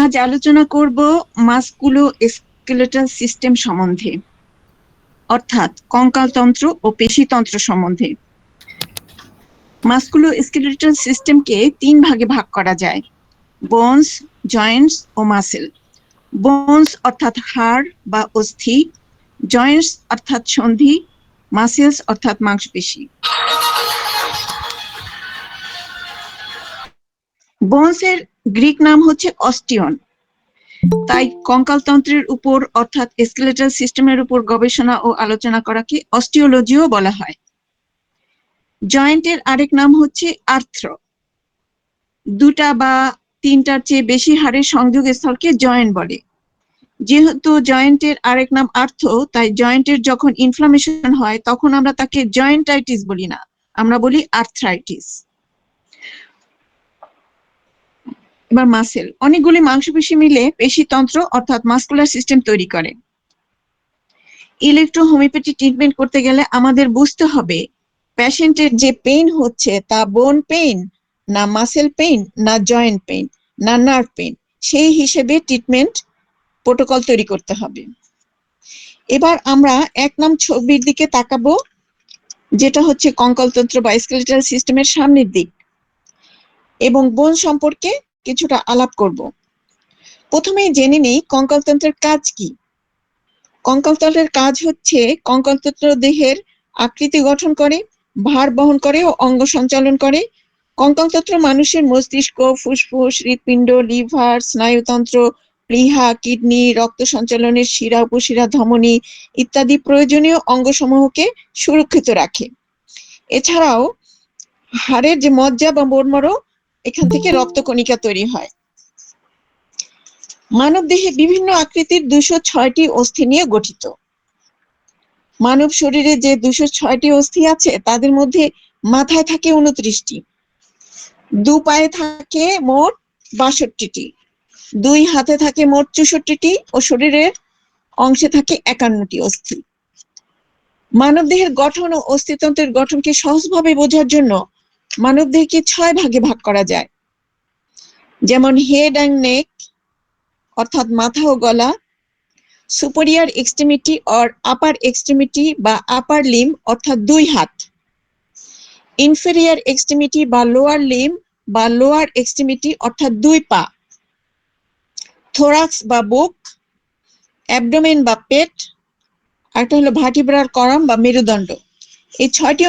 আজ আলোচনা করব মাসকুলোস্কেলেটাল সিস্টেম সম্বন্ধে, অর্থাৎ কঙ্কালতন্ত্র ও পেশিতন্ত্র সম্বন্ধে। মাসকুলোস্কেলেটাল সিস্টেমকে 3 ভাগে ভাগ করা যায়: বোনস, জয়েন্টস ও মাসেল। বোনস অর্থাৎ হাড় বা অস্থি, জয়েন্টস অর্থাৎ সন্ধি, মাসেলস অর্থাৎ মাংসপেশি। বোনসের গ্রিক নাম হচ্ছে অস্টিয়ন। তাই কঙ্কালতন্ত্রের উপর অর্থাৎ স্কেলেটাল সিস্টেমের উপর গবেষণা ও আলোচনা করাকে অস্টিওলজিও বলা হয়। জয়েন্টের আরেক নাম হচ্ছে আর্থ্র। 2টা বা 3টার চেয়ে বেশি হাড়ের সংযোগ স্থলকে জয়েন্ট বলে। যেহেতু জয়েন্টের আরেক নাম আর্থ, তাই জয়েন্টের যখন ইনফ্লামেশন হয় তখন আমরা তাকে জয়েন্টাইটিস বলি না, আমরা বলি আর্থ্রাইটিস। এবার মাসেল, অনেকগুলি মাংসপেশি মিলে পেশিতন্ত্র অর্থাৎ মাসকুলার সিস্টেম তৈরি করে। ইলেকট্রোহোমিওপ্যাথি ট্রিটমেন্ট করতে গেলে আমাদের বুঝতে হবে পেশেন্টের যে পেইন হচ্ছে তা বোন পেইন না মাসেল পেইন না জয়েন্ট পেইন না নার্ভ পেইন, সেই হিসেবে ট্রিটমেন্ট প্রোটোকল তৈরি করতে হবে। এবার আমরা 1 নং ছবির দিকে তাকাবো, যেটা হচ্ছে কঙ্কালতন্ত্র বা স্কেলেটাল সিস্টেমের সামনের দিক, এবং বোন সম্পর্কে কিছুটা আলাপ করব। প্রথমেই জেনে নেই কঙ্কালতন্ত্রের কাজ কি। কঙ্কালতন্ত্রের কাজ হচ্ছে কঙ্কালতন্ত্র দেহের আকৃতি গঠন করে, ভার বহন করে ও অঙ্গ সঞ্চালন করে। কঙ্কালতন্ত্র মানুষের মস্তিষ্ক, ফুসফুস, হৃৎপিণ্ড, লিভার, স্নায়ুতন্ত্র, প্লীহা, কিডনি, রক্ত সঞ্চালনের শিরা, উপশিরা, ধমনী ইত্যাদি প্রয়োজনীয় অঙ্গসমূহকে সুরক্ষিত রাখে। এছাড়াও হাড়ের যে মজ্জা বা মর্মরও, এখান থেকে রক্তকণিকা তৈরি হয়। মানব দেহে বিভিন্ন আকৃতির 206টি অস্থি নিয়ে গঠিত। মানব শরীরে যে 206টি অস্থি আছে তাদের মধ্যে মাথায় থাকে 29টি, 2 পায়ে থাকে মোট 62টি, 2 হাতে থাকে মোট 64টি ও শরীরের অংশে থাকে 51টি অস্থি। মানব দেহের গঠন ও অস্থিতন্ত্রের গঠনকে সহজভাবে বোঝার জন্য মানব দেহকে 6 ভাগে ভাগ করা যায়। যেমন হেড অ্যান্ড নেক অর্থাৎ মাথা ও গলা, superior extremity or upper extremity বা আপার লিম অর্থাৎ 2 হাত, ইনফেরিয়র এক্সট্রিমিটি বা লোয়ার লিম বা লোয়ার এক্সট্রিমিটি অর্থাৎ 2 পা, থোরাক্স বা বুক, অ্যাবডোমেন বা পেট, আরেকটা হলো ভার্টিব্রাল কলাম বা মেরুদণ্ড। এই 6টি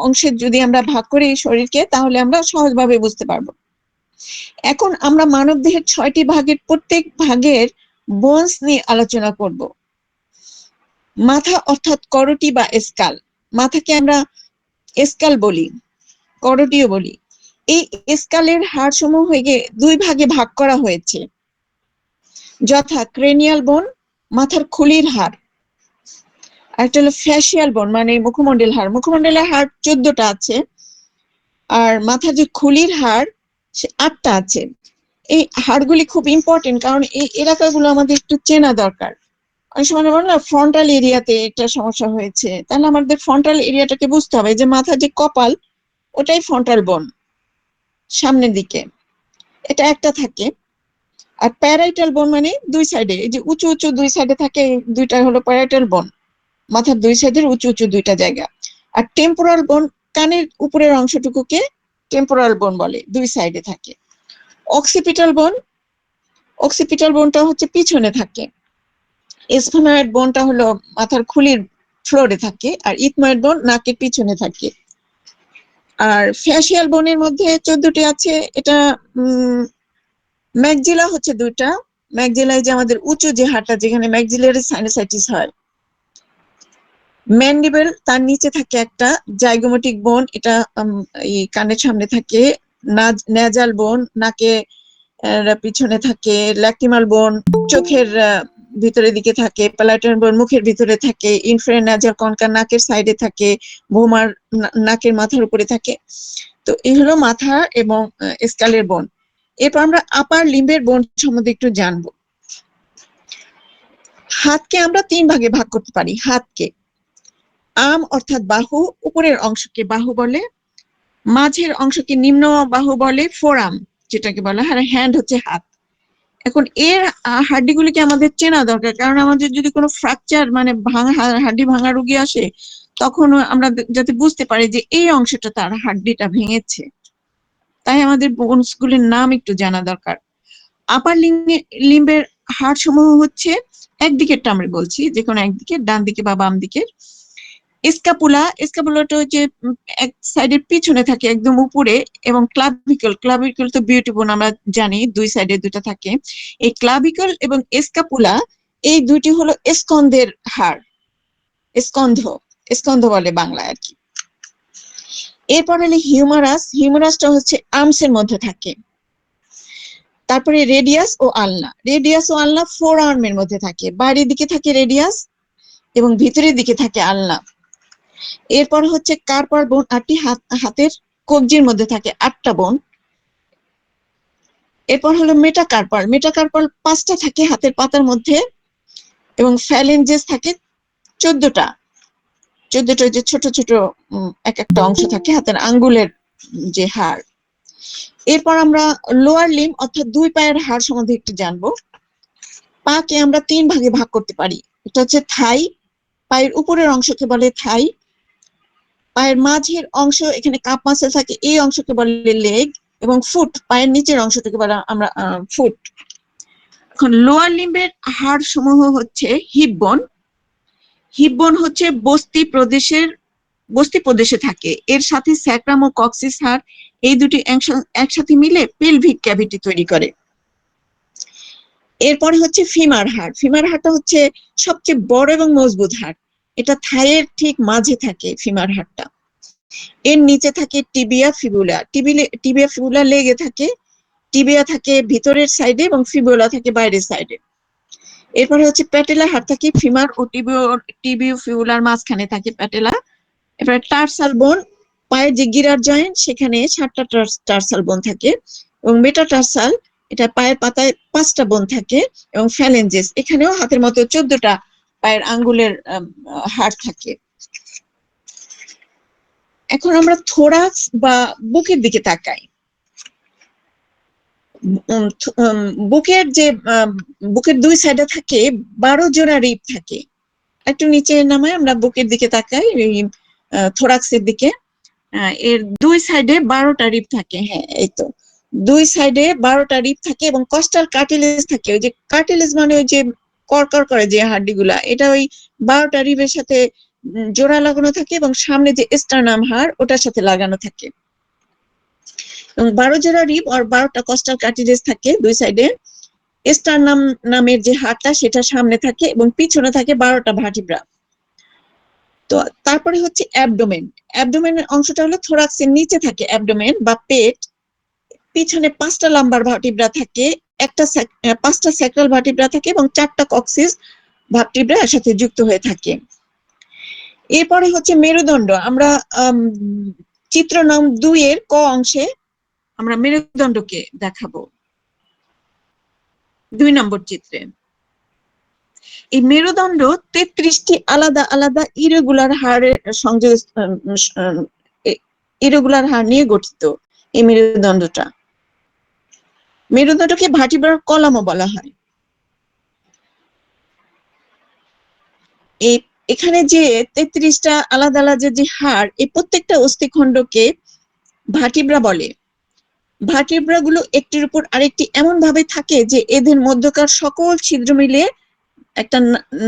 অংশে যদি আমরা ভাগ করি শরীরকে, তাহলে আমরা সহজভাবে বুঝতে পারবো। এখন আমরা মানব দেহের 6টি ভাগের প্রত্যেক ভাগের বোনস নিয়ে আলোচনা করব। মাথা অর্থাৎ করোটি বা স্কাল, মাথাকে আমরা স্কাল বলি, করোটিও বলি। এই স্কালের হাড়সমূহকে 2 ভাগে ভাগ করা হয়েছে, যথা ক্রেনিয়াল বোন মাথার খুলির হাড়, একটা হলো ফ্যাসিয়াল বোন মানে মুখমণ্ডল হাড়, মুখমণ্ডলের হাড় 14টা আছে, আর মাথার যে খুলির হাড় সে 8টা আছে। এই হাড়গুলি খুব ইম্পর্টেন্ট, কারণ এই এলাকাগুলো আমাদের একটু চেনা দরকার। অনেক সময় বলে না ফ্রন্টাল এরিয়াতে একটা সমস্যা হয়েছে, তাহলে আমাদের ফ্রন্টাল এরিয়াটাকে বুঝতে হবে যে মাথার যে কপাল ওটাই ফ্রন্টাল বোন সামনের দিকে, এটা একটা থাকে। আর প্যারাইটাল বোন মানে 2 সাইডে, এই যে উঁচু উঁচু 2 সাইডে থাকে, 2টা হলো প্যারাইটাল বোন, মাথার 2 সাইডের উঁচু উঁচু 2টা জায়গা। আর টেম্পোরাল বোন কানের উপরের অংশটুকুকে টেম্পোরাল বোন বলে, 2 সাইডে থাকে। অক্সিপিটাল বোনটা হচ্ছে পিছনে থাকে। স্ফেনয়েড বোনটা হলো মাথার খুলির ফ্লোরে থাকে, আর ইথময়েড বোন নাকের পিছনে থাকে। আর ফ্যাসিয়াল বোনের মধ্যে 14টি আছে। এটা ম্যাক্সিলা হচ্ছে 2টা, ম্যাক্সিলায় যে আমাদের উঁচু যে হাড়টা যেখানে ম্যাক্সিলারি সাইনোসাইটিস হয়। ম্যান্ডিবেল, তার নিচে থাকে একটা জাইগোমেটিক বোন, এটা এই কানের সামনে থাকে। নেজাল বোন নাকে পিছনে থাকে। ল্যাক্রিমাল বোন চোখের ভিতরের দিকে থাকে। প্যালাটাইন বোন মুখের ভিতরে থাকে। ইনফ্রানাজাল কনকা নাকের সাইডে থাকে। ভোমার নাকের মাথার উপরে থাকে। তো এই হলো মাথা এবং স্কালের বোন। এরপর আমরা আপার লিম্বের বোন সম্বন্ধে একটু জানবো। হাতকে আমরা 3 ভাগে ভাগ করতে পারি। হাতকে আর্ম অর্থাৎ বাহু, উপরের অংশকে বাহু বলে, মাঝের অংশকে নিম্ন বাহু বলে, ফোরাম যেটাকে বলা হয়, হ্যান্ড হচ্ছে হাত। এখন এর হাড্ডিগুলিকে আমাদের চেনা দরকার, কারণ আমাদের যদি কোনো ফ্র্যাকচার মানে হাড্ডি ভাঙা রোগী আসে, তখন আমরা যাতে বুঝতে পারি যে এই অংশটা তার হাড্ডিটা ভেঙেছে, তাই আমাদের বোনস গুলির নাম একটু জানা দরকার। আপার লিম্বের হাড় সমূহ হচ্ছে, একদিকেরটা আমরা বলছি, যে কোনো একদিকে, ডান দিকে বা বাম দিকের। স্ক্যাপুলাটা হচ্ছে এক সাইডের পিছনে থাকে একদম উপরে, এবং ক্লাভিকল তো বিউটিফুল আমরা জানি, দুই সাইডে দুটো থাকে। এই ক্লাভিকল এবং স্ক্যাপুলা এই দুটি হলো স্কন্ধের হাড়, স্কন্ধ, স্কন্ধ বলে বাংলায় আর কি। এরপর হলো হিউমারাসটা হচ্ছে আর্মসের মধ্যে থাকে। তারপরে রেডিয়াস ও আলনা ফোর আর্মের মধ্যে থাকে, বাইরের দিকে থাকে রেডিয়াস এবং ভিতরের দিকে থাকে আলনা। এরপর হচ্ছে কার্পাল বোন, আটটি হাতের কবজির মধ্যে থাকে, 8টা বোন। এরপর হলো মেটাকার্পাল 5টা থাকে হাতের পাতার মধ্যে, এবং ফ্যালেঞ্জেস থাকে 14টা, যে ছোট ছোট এক একটা অংশ থাকে হাতের আঙ্গুলের যে হাড়। এরপর আমরা লোয়ার লিম্ব অর্থাৎ দুই পায়ের হাড় সম্বন্ধে একটু জানবো। পাকে আমরা 3 ভাগে ভাগ করতে পারি। এটা হচ্ছে থাই, পায়ের উপরের অংশকে বলে থাই। পায়ের মাঝের অংশ, এখানে কাপ মাসেল থাকে, এই অংশকে বলে লেগ। এবং ফুট, পায়ের নিচের অংশটাকে বলে আমরা ফুট। এখন লোয়ার লিম্বের হাড় সমূহ হচ্ছে হিপ বোন হচ্ছে বস্তি প্রদেশে থাকে, এর সাথে স্যাক্রাম ও কক্সিস হাড়, এই দুটি একসাথে মিলে পেলভিক ক্যাভিটি তৈরি করে। এরপরে হচ্ছে ফিমার হাড়টা হচ্ছে সবচেয়ে বড় এবং মজবুত হাড়, এটা থাইয়ের ঠিক মাঝে থাকে ফিমার হাড়টা। এর নিচে থাকে টিবিয়া ফিবুলা লেগে থাকে, টিবিয়া থাকে ভিতরের সাইডে এবং ফিবুলা থাকে বাইরের সাইডে। এরপরে হচ্ছে প্যাটেলা হাড় থাকে ফিমার ও টিবিও ফিবুলার মাঝখানে থাকে প্যাটেলা। এরপরে টার্সাল বোন, পায়ের যে গিরার জয়েন্ট সেখানে 7টা টার্সাল বোন থাকে, এবং মেটাটার্সাল, এটা পায়ের পাতায় 5টা বোন থাকে, এবং ফ্যালেঞ্জেস, এখানেও হাতের মতো 14টা পায়ের আঙ্গুলের হাড় থাকে। এখন আমরা থোরাক্স বা বুকের দিকে তাকাই। বুকের দুই সাইডে থাকে 12 জোড়া রিব থাকে। একটু নিচে নামায় আমরা বুকের দিকে তাকাই, থোরাক্সের দিকে। এর দুই সাইডে 12টা রিব থাকে, হ্যাঁ এই তো, দুই সাইডে 12টা রিব থাকে, এবং কস্টাল কার্টিলেজ থাকে। ওই যে কার্টিলেজ মানে ওই যে করকর করে যে হাড্ডিগুলা, এটা ওই 12টা রিবের সাথে জোড়া লাগানো থাকে, এবং সামনে যে স্টার্নাম হাড় ওটার সাথে লাগানো থাকে। এবং 12 জোড়া রিব আর 12টা কস্টাল কার্টিলেজ থাকে দুই সাইডে। স্টার্নাম নামের যে হাড়টা সেটা সামনে থাকে, এবং পিছনে থাকে 12টা ভার্টিব্রা। তো তারপরে হচ্ছে অ্যাবডোমেনের অংশটা হলো থোরাক্সের নিচে থাকে অ্যাবডোমেন বা পেট। পিছনে 5টা লাম্বার ভার্টিব্রা থাকে, 5টা স্যাক্রাল ভার্টিব্রা থাকে, এবং 4টা কক্সিস ভার্টিব্রা এর সাথে যুক্ত হয়ে থাকে। এরপরে হচ্ছে মেরুদণ্ড। আমরা চিত্র নং 2 এর ক অংশে আমরা মেরুদণ্ডকে দেখাবো, 2 নম্বর চিত্রে। এই মেরুদণ্ড 33টি আলাদা আলাদা ইরেগুলার হাড়ের সংযোগ, ইরেগুলার হাড় নিয়ে গঠিত এই মেরুদণ্ডকে ভার্টিব্রাল কলামও বলা হয়। এখানে যে 33টা আলাদা আলাদা যে হাড়, এই প্রত্যেকটা অস্থিখণ্ডকে ভার্টিব্রা বলে। ভার্টিব্রা গুলো একটির উপর আরেকটি এমন ভাবে থাকে যে এদের মধ্যকার সকল ছিদ্র মিলে একটা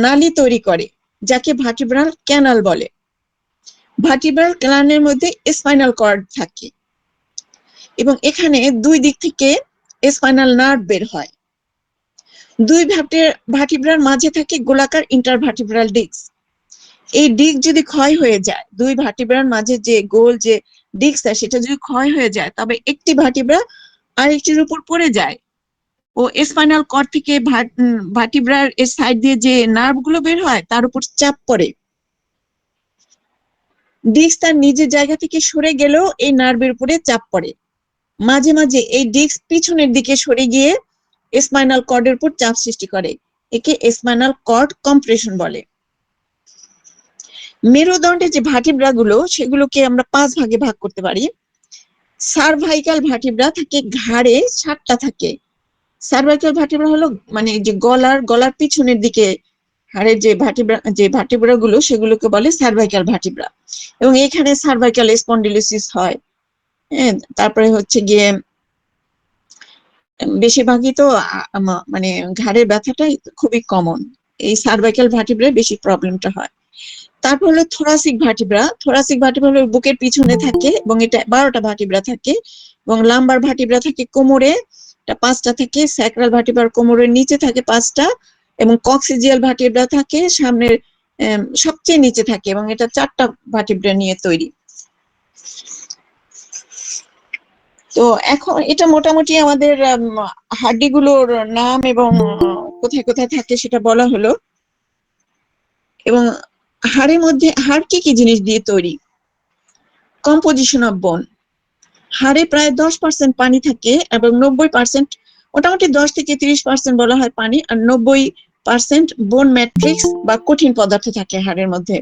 নালী তৈরি করে, যাকে ভার্টিব্রাল ক্যানাল বলে। ভার্টিব্রাল ক্যানালের মধ্যে স্পাইনাল কর্ড থাকে, এবং এখানে দুই দিক থেকে স্পাইনাল নার্ভ বের হয়। দুই ভার্টিব্রার মাঝে থাকে গোলাকার ইন্টারভার্টিব্রাল ডিস্ক। এই ডিস্ক যদি ক্ষয় হয়ে যায়, দুই ভার্টিব্রার মাঝে যে গোল যে ডিস্কটা সেটা যদি ক্ষয় হয়ে যায়, তবে একটি ভার্টিব্রা আরেকটির উপর পড়ে যায়, ও স্পাইনাল কর্ড থেকে ভার্টিব্রার এর সাইড দিয়ে যে নার্ভ গুলো বের হয় তার উপর চাপ পড়ে। ডিস্ক তার নিজের জায়গা থেকে সরে গেলেও এই নার্ভের উপরে চাপ পড়ে। মাঝে মাঝে এই ডিস্ক পিছনের দিকে সরে গিয়ে স্পাইনাল কর্ডের উপর চাপ সৃষ্টি করে, একে স্পাইনাল কর্ড কম্প্রেশন বলে। মেরুদণ্ডের যে ভার্টিব্রা গুলো সেগুলোকে আমরা 5 ভাগে ভাগ করতে পারি। সার্ভাইকাল ভার্টিব্রা থাকে ঘাড়ে, 7টা থাকে, সার্ভাইকাল ভার্টিব্রা হলো মানে যে গলার পিছনের দিকে হাড়ের যে ভার্টিব্রা গুলো সেগুলোকে বলে সার্ভাইকাল ভার্টিব্রা, এবং এখানে সার্ভাইকাল স্পন্ডিলোসিস হয়। হ্যাঁ, তারপরে হচ্ছে গিয়ে বেশিরভাগই তো মানে ঘাড়ের ব্যথাটাই খুবই কমন, এই সার্ভাইকাল ভার্টিব্রায় বেশি প্রবলেমটা হয়। তারপর হলো থোরাসিক ভার্টিব্রা। থোরাসিক ভার্টিব্রা হলো বুকের পিছনে থাকে এবং এটা 12টা ভার্টিব্রা থাকে, এবং লাম্বার ভার্টিব্রা থাকে কোমরে, 5টা থাকে। স্যাক্রাল ভার্টিব্রা কোমরের নিচে থাকে 5টা, এবং কক্সিজিয়াল ভার্টিব্রা থাকে সামনের সবচেয়ে নিচে থাকে, এবং এটা 4টা ভার্টিব্রা নিয়ে তৈরি। তো এখন এটা মোটামুটি আমাদের হাড্ডিগুলোর নাম এবং কোথায় কোথায় থাকে সেটা বলা হলো। এবং হাড় কি জিনিস দিয়ে তৈরি? কম্পোজিশন অফ বোন। হাড়ে প্রায় 10% পানি থাকে এবং 90%, মোটামুটি 10 থেকে 30% বলা হয় পানি, আর 90% বোন ম্যাট্রিক্স বা কঠিন পদার্থ থাকে হাড়ের মধ্যে।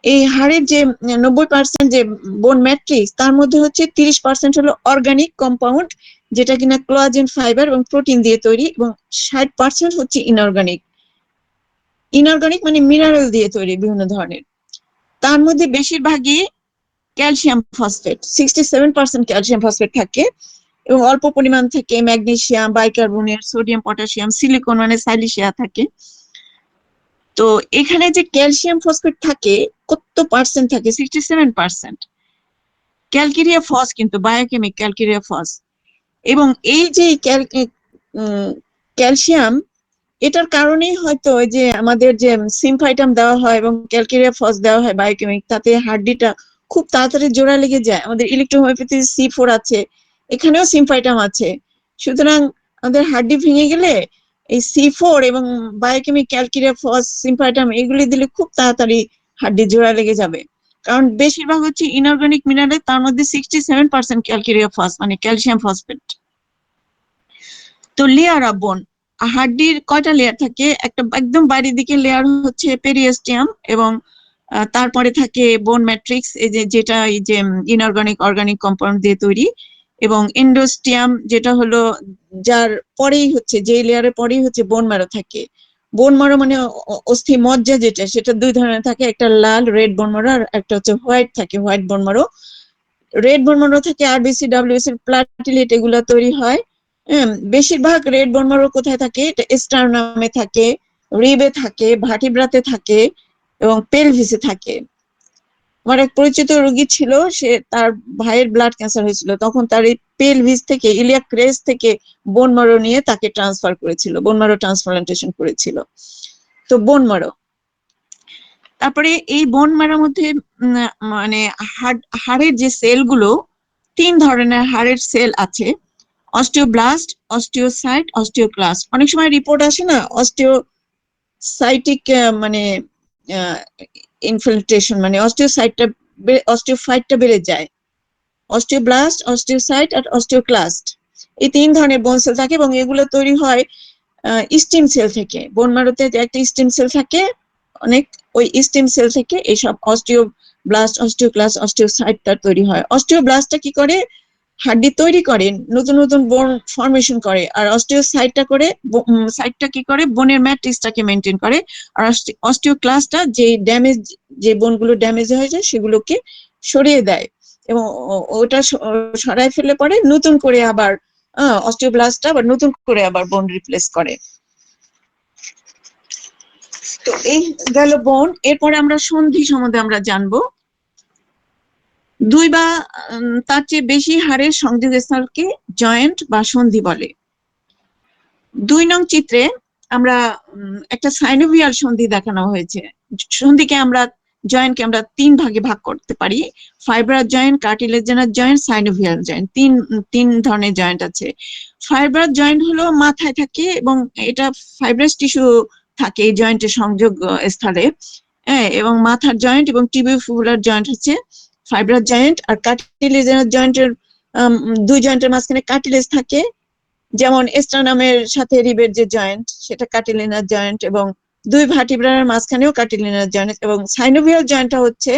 এই হাড়ের যে 90% যে বোন ম্যাট্রিক্স, তার মধ্যে হচ্ছে 30% হলো অর্গানিক কম্পাউন্ড, যেটা কিনা কোলাজেন, ফাইবার এবং প্রোটিন দিয়ে তৈরি, এবং 60% হচ্ছে ইনঅর্গানিক। ইনঅর্গানিক মানে মিনারেল দিয়ে তৈরি বিভিন্ন ধরনের। তার মধ্যে বেশিরভাগই ক্যালসিয়াম ফসফেট, 67% ক্যালসিয়াম ফসফেট থাকে, এবং অল্প পরিমাণ থেকে magnesium, bicarbonate, sodium, potassium, silicon মানে সাইলিশিয়া থাকে। তো এখানে যে ক্যালসিয়াম ফসফেট থাকে, কত পার্সেন্ট থাকে? 67%। ক্যালকেরিয়া ফস, কিন্তু বায়োকেমিক ক্যালকেরিয়া ফস। এবং এই যে ক্যালসিয়াম, এটার কারণেই হয়তো যে আমাদের যে সিমফাইটাম দেওয়া হয় এবং ক্যালকেরিয়া ফস দেওয়া হয় বায়োকেমিক, তাতে হাড্ডিটা খুব তাড়াতাড়ি জোড়া লেগে যায়। আমাদের ইলেকট্রোহোমিওপ্যাথি C4 আছে, এখানেও সিমফাইটাম আছে। সুতরাং আমাদের হাড্ডি ভেঙে গেলে এই C4 এবং বায়োকেমিক ক্যালকেরিয়া ফস, সিমফাইটাম এগুলি দিলে খুব তাড়াতাড়ি হাড্ডি জোড়া লেগে যাবে। কারণ বেশিরভাগ হচ্ছে ইনঅর্গানিক মিনারেল, তার মধ্যে 67% ক্যালকেরিয়া ফস মানে ক্যালসিয়াম ফসফেট। তো লেয়ার অফ বোন, হাড্ডির কয়টা লেয়ার থাকে? একটা একদম বাইরের দিকে লেয়ার হচ্ছে পেরিওস্টিয়াম, এবং তারপরে থাকে বোন ম্যাট্রিক্স, এই যেটা এই যে ইনঅর্গানিক অর্গানিক কম্পাউন্ড দিয়ে তৈরি, এবং এন্ডোস্টিয়াম যেটা হলো যার পরেই হচ্ছে, যে লেয়ারের পরেই হচ্ছে বোন ম্যারো থাকে। বোন ম্যারো মানে অস্থি মজ্জা, যেটা সেটা দুই ধরনের থাকে, একটা লাল রেড বোন ম্যারো, আর একটা হচ্ছে হোয়াইট থাকে, white bone marrow. Red bone marrow থেকে আরবিসি, ডাব্লিউবিসি, প্লাটিলেট এগুলো তৈরি হয়। বেশিরভাগ রেড বোন ম্যারো কোথায় থাকে? এটা স্টারনামে থাকে, রিবে থাকে, ভার্টিব্রাতে থাকে, এবং পেলভিসে থাকে। আমার এক পরিচিত রোগী ছিল, সে তার ভাইয়ের ব্লাড ক্যান্সার হয়েছিল, তখন তার এই পেলভিস থেকে, ইলিয়াক ক্রেস্ট থেকে বোন ম্যারো নিয়ে তাকে ট্রান্সফার করেছিল, বোন ম্যারো ট্রান্সপ্লান্টেশন করেছিল। তো বোন ম্যারো, তারপরে এই বোন ম্যারোর মধ্যে মানে হাড়ের যে সেলগুলো, 3 ধরনের হাড়ের সেল আছে: অস্টিওব্লাস্ট, অস্টিওসাইট, অস্টিওক্লাস্ট। অনেক সময় রিপোর্ট আসে না, অস্টিওসাইটিক মানে ইনফিল্ট্রেশন, মানে অস্টিওফাইটটা বেড়ে যায়। অস্টিওব্লাস্ট, অস্টিওসাইট আর অস্টিওক্লাস্ট, এই 3 ধরনের বোন সেল থাকে, এবং এগুলো তৈরি হয় স্টেম সেল থেকে। বোন ম্যারোতে একটা স্টেম সেল থাকে অনেক, ওই স্টেম সেল থেকে এইসব অস্টিওব্লাস্ট, অস্টিওক্লাস্ট, অস্টিওসাইটটা তৈরি হয়। অস্টিওব্লাস্টটা কি করে? হাড্ডি তৈরি করে, নতুন নতুন বোন ফর্মেশন করে। আর সাইটটা কি করে? বোনের ম্যাট্রিক্সটাকে মেনটেন করে। আর অস্টিওক্লাস্টটা যে বোনগুলো ড্যামেজ হয়ে যায় সেগুলোকে সরিয়ে দেয়, এবং ওটা সরাই ফেলে পরে নতুন করে আবার অস্টিওব্লাস্টটা আবার নতুন করে আবার বোন রিপ্লেস করে। তো এই গেল বোন। এরপরে আমরা সন্ধি সম্বন্ধে আমরা জানবো। 2 বা তার চেয়ে বেশি হাড়ের সংযোগস্থলকে জয়েন্ট বা সন্ধি বলে। 2 নং চিত্রে আমরা একটা সাইনোভিয়াল সন্ধি দেখানো হয়েছে। জয়েন্টকে আমরা 3 ভাগে ভাগ করতে পারি: fibrous joint, cartilaginous joint, synovial joint. তিন ধরনের জয়েন্ট আছে। ফাইব্রাস জয়েন্ট হলো মাথায় থাকে, এবং এটা ফাইব্রাস টিস্যু থাকে এই জয়েন্টের সংযোগ স্থলে। এবং মাথার জয়েন্ট এবং টিবিওফিবুলার জয়েন্ট হচ্ছে ফাইব্রাস জয়েন্ট। আর কার্টিলেজিনাস জয়েন্টের 2 জয়েন্টের মাঝখানে কার্টিলেজ থাকে, যেমন স্টার্নামের সাথে রিবের যে জয়েন্ট, সেটা কার্টিলেনাস জয়েন্ট, এবং 2 ভার্টিব্রার মাঝখানেও কার্টিলেনাস জয়েন্ট। এবং সাইনোভিয়াল জয়েন্টটা হচ্ছে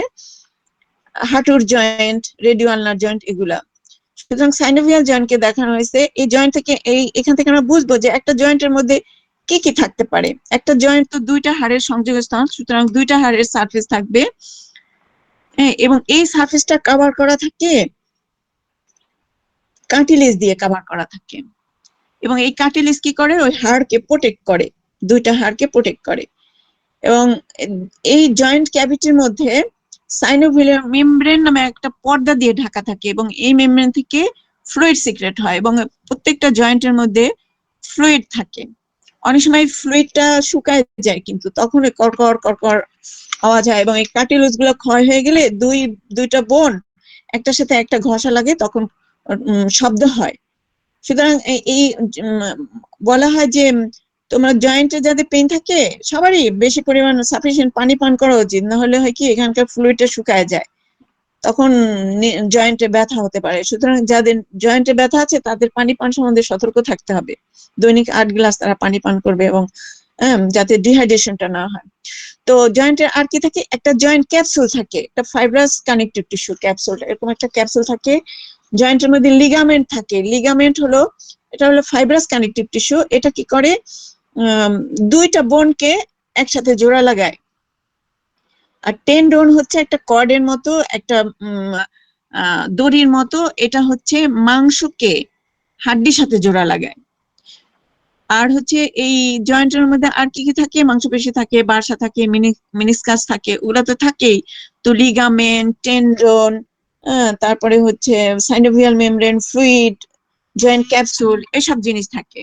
হাঁটুর জয়েন্ট, রেডিও আলনার জয়েন্ট এগুলা। সুতরাং সাইনোভিয়াল জয়েন্টকে দেখানো হয়েছে। এই জয়েন্ট থেকে এখান থেকে আমরা বুঝবো যে একটা জয়েন্টের মধ্যে কি কি থাকতে পারে। একটা জয়েন্ট তো দুইটা হাড়ের সংযোগস্থান, সুতরাং দুইটা হাড়ের সারফেস থাকবে, এবং এই সারফেসটা কভার করা থাকে কার্টিলেজ দিয়ে কভার করা থাকে, এবং এই কার্টিলেজ কি করে, ওই হাড়কে প্রোটেক্ট করে, দুইটা হাড়কে প্রোটেক্ট করে। এবং এই জয়েন্ট ক্যাভিটির মধ্যে সাইনোভিয়াল মেমব্রেন নামে একটা পর্দা দিয়ে ঢাকা থাকে, এবং এই মেমব্রেন থেকে ফ্লুইড সিক্রেট হয়, এবং প্রত্যেকটা জয়েন্টের মধ্যে ফ্লুইড থাকে। অনেক সময় ফ্লুইডটা শুকায় যায়, কিন্তু তখন কড়কড় কড়কড় আওয়াজ হয়, এবং এই কার্টিলেজ গুলো ক্ষয় হয়ে গেলে দুইটা বোন একটার সাথে একটা ঘষা লাগে, তখন শব্দ হয়। সুতরাং এই বলা হয় যে তোমার জয়েন্টে যাদের পেইন থাকে সবারই বেশি পরিমাণ সাফিসিয়েন্ট পানি পান করা উচিত, না হলে হয় কি এখানকার ফ্লুইডটা শুকায় যায়, তখন জয়েন্টে ব্যথা হতে পারে। সুতরাং যাদের জয়েন্টে ব্যথা আছে তাদের পানি পান সম্বন্ধে সতর্ক থাকতে হবে। দৈনিক 8 গ্লাস তারা পানি পান করবে, এবং যাতে ডিহাইড্রেশনটা না হয়। তো জয়েন্টের আর কি থাকে, একটা জয়েন্ট ক্যাপসুল থাকে, একটা ফাইব্রাস কানেকটিভ টিস্যু ক্যাপসুল, এরকম একটা ক্যাপসুল থাকে। জয়েন্টের মধ্যে লিগামেন্ট থাকে, লিগামেন্ট হলো, এটা হলো ফাইব্রাস কানেকটিভ টিস্যু। এটা কি করে, দুইটা বোনকে একসাথে জোড়া লাগায়। আর টেন্ডন হচ্ছে একটা কর্ডের মতো, একটা দড়ির মতো, এটা হচ্ছে মাংসকে হাড্ডির সাথে জোড়া লাগায়। আর হচ্ছে এই জয়েন্টের মধ্যে আর কি কি থাকে, মাংসপেশি থাকে, বার্সা থাকে, মিনিসকাস থাকে, ওগুলা তো থাকেই। তো লিগামেন্ট, টেন্ডন, তারপরে হচ্ছে synovial membrane, fluid, joint capsule, এসব জিনিস থাকে।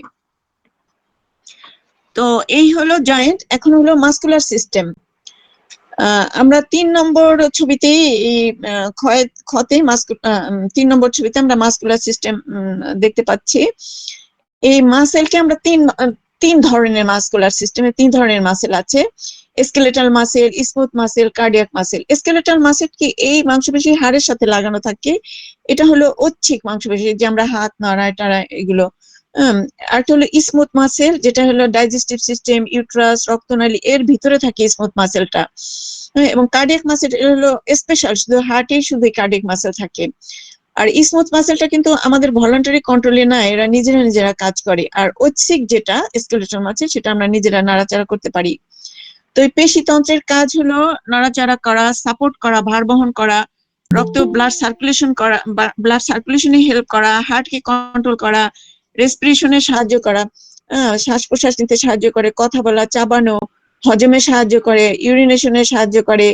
তো এই হলো জয়েন্ট। এখন হলো মাসকুলার সিস্টেম। আমরা 3 নম্বর ছবিতেই খতে 3 নম্বর ছবিতে আমরা মাসকুলার সিস্টেম দেখতে পাচ্ছি। এই মাসেলকে আমরা তিন ধরনের মাসকুলার সিস্টেমে 3 ধরনের মাসেল আছে। Skeletal muscle, smooth muscle, cardiac muscle. Skeletal muscle কি, এই মাংসপেশি হাড়ের সাথে লাগানো থাকে, এটা হলো ঐচ্ছিক মাংসপেশি, যে আমরা হাত নাড়াই টাড়াই এগুলো। আর হলো স্মুথ মাসেল, যেটা হলো ডাইজেস্টিভ সিস্টেম, ইউট্রাস, রক্তনালী, এর ভিতরে থাকে স্মুথ মাসেলটা। এবং কার্ডিয়াক মাসেল হলো স্পেশাল, শুধু হার্টেই শুধু কার্ডিয়াক মাসেল থাকে। আর স্মুথ মাসেলটা কিন্তু আমাদের ভলান্টারি কন্ট্রোলে না, এরা নিজেরা কাজ করে। আর ঐচ্ছিক যেটা স্কেলেটাল মাসেল, সেটা আমরা নিজেরা নাড়াচাড়া করতে পারি। তো এই পেশিতন্ত্রের কাজ হলো নাড়াচাড়া করা, সাপোর্ট করা, ভার বহন করা, রক্ত ব্লাড সার্কুলেশন করা, ব্লাড সার্কুলেশনে হেল্প করা, হার্টকে কন্ট্রোল করা, রেসপিরেশনে সাহায্য করা, শ্বাস প্রশ্বাস নিতে সাহায্য করে, কথা বলা, চাবানো, হজমে সাহায্য করে, ইউরিনেশনে সাহায্য করে,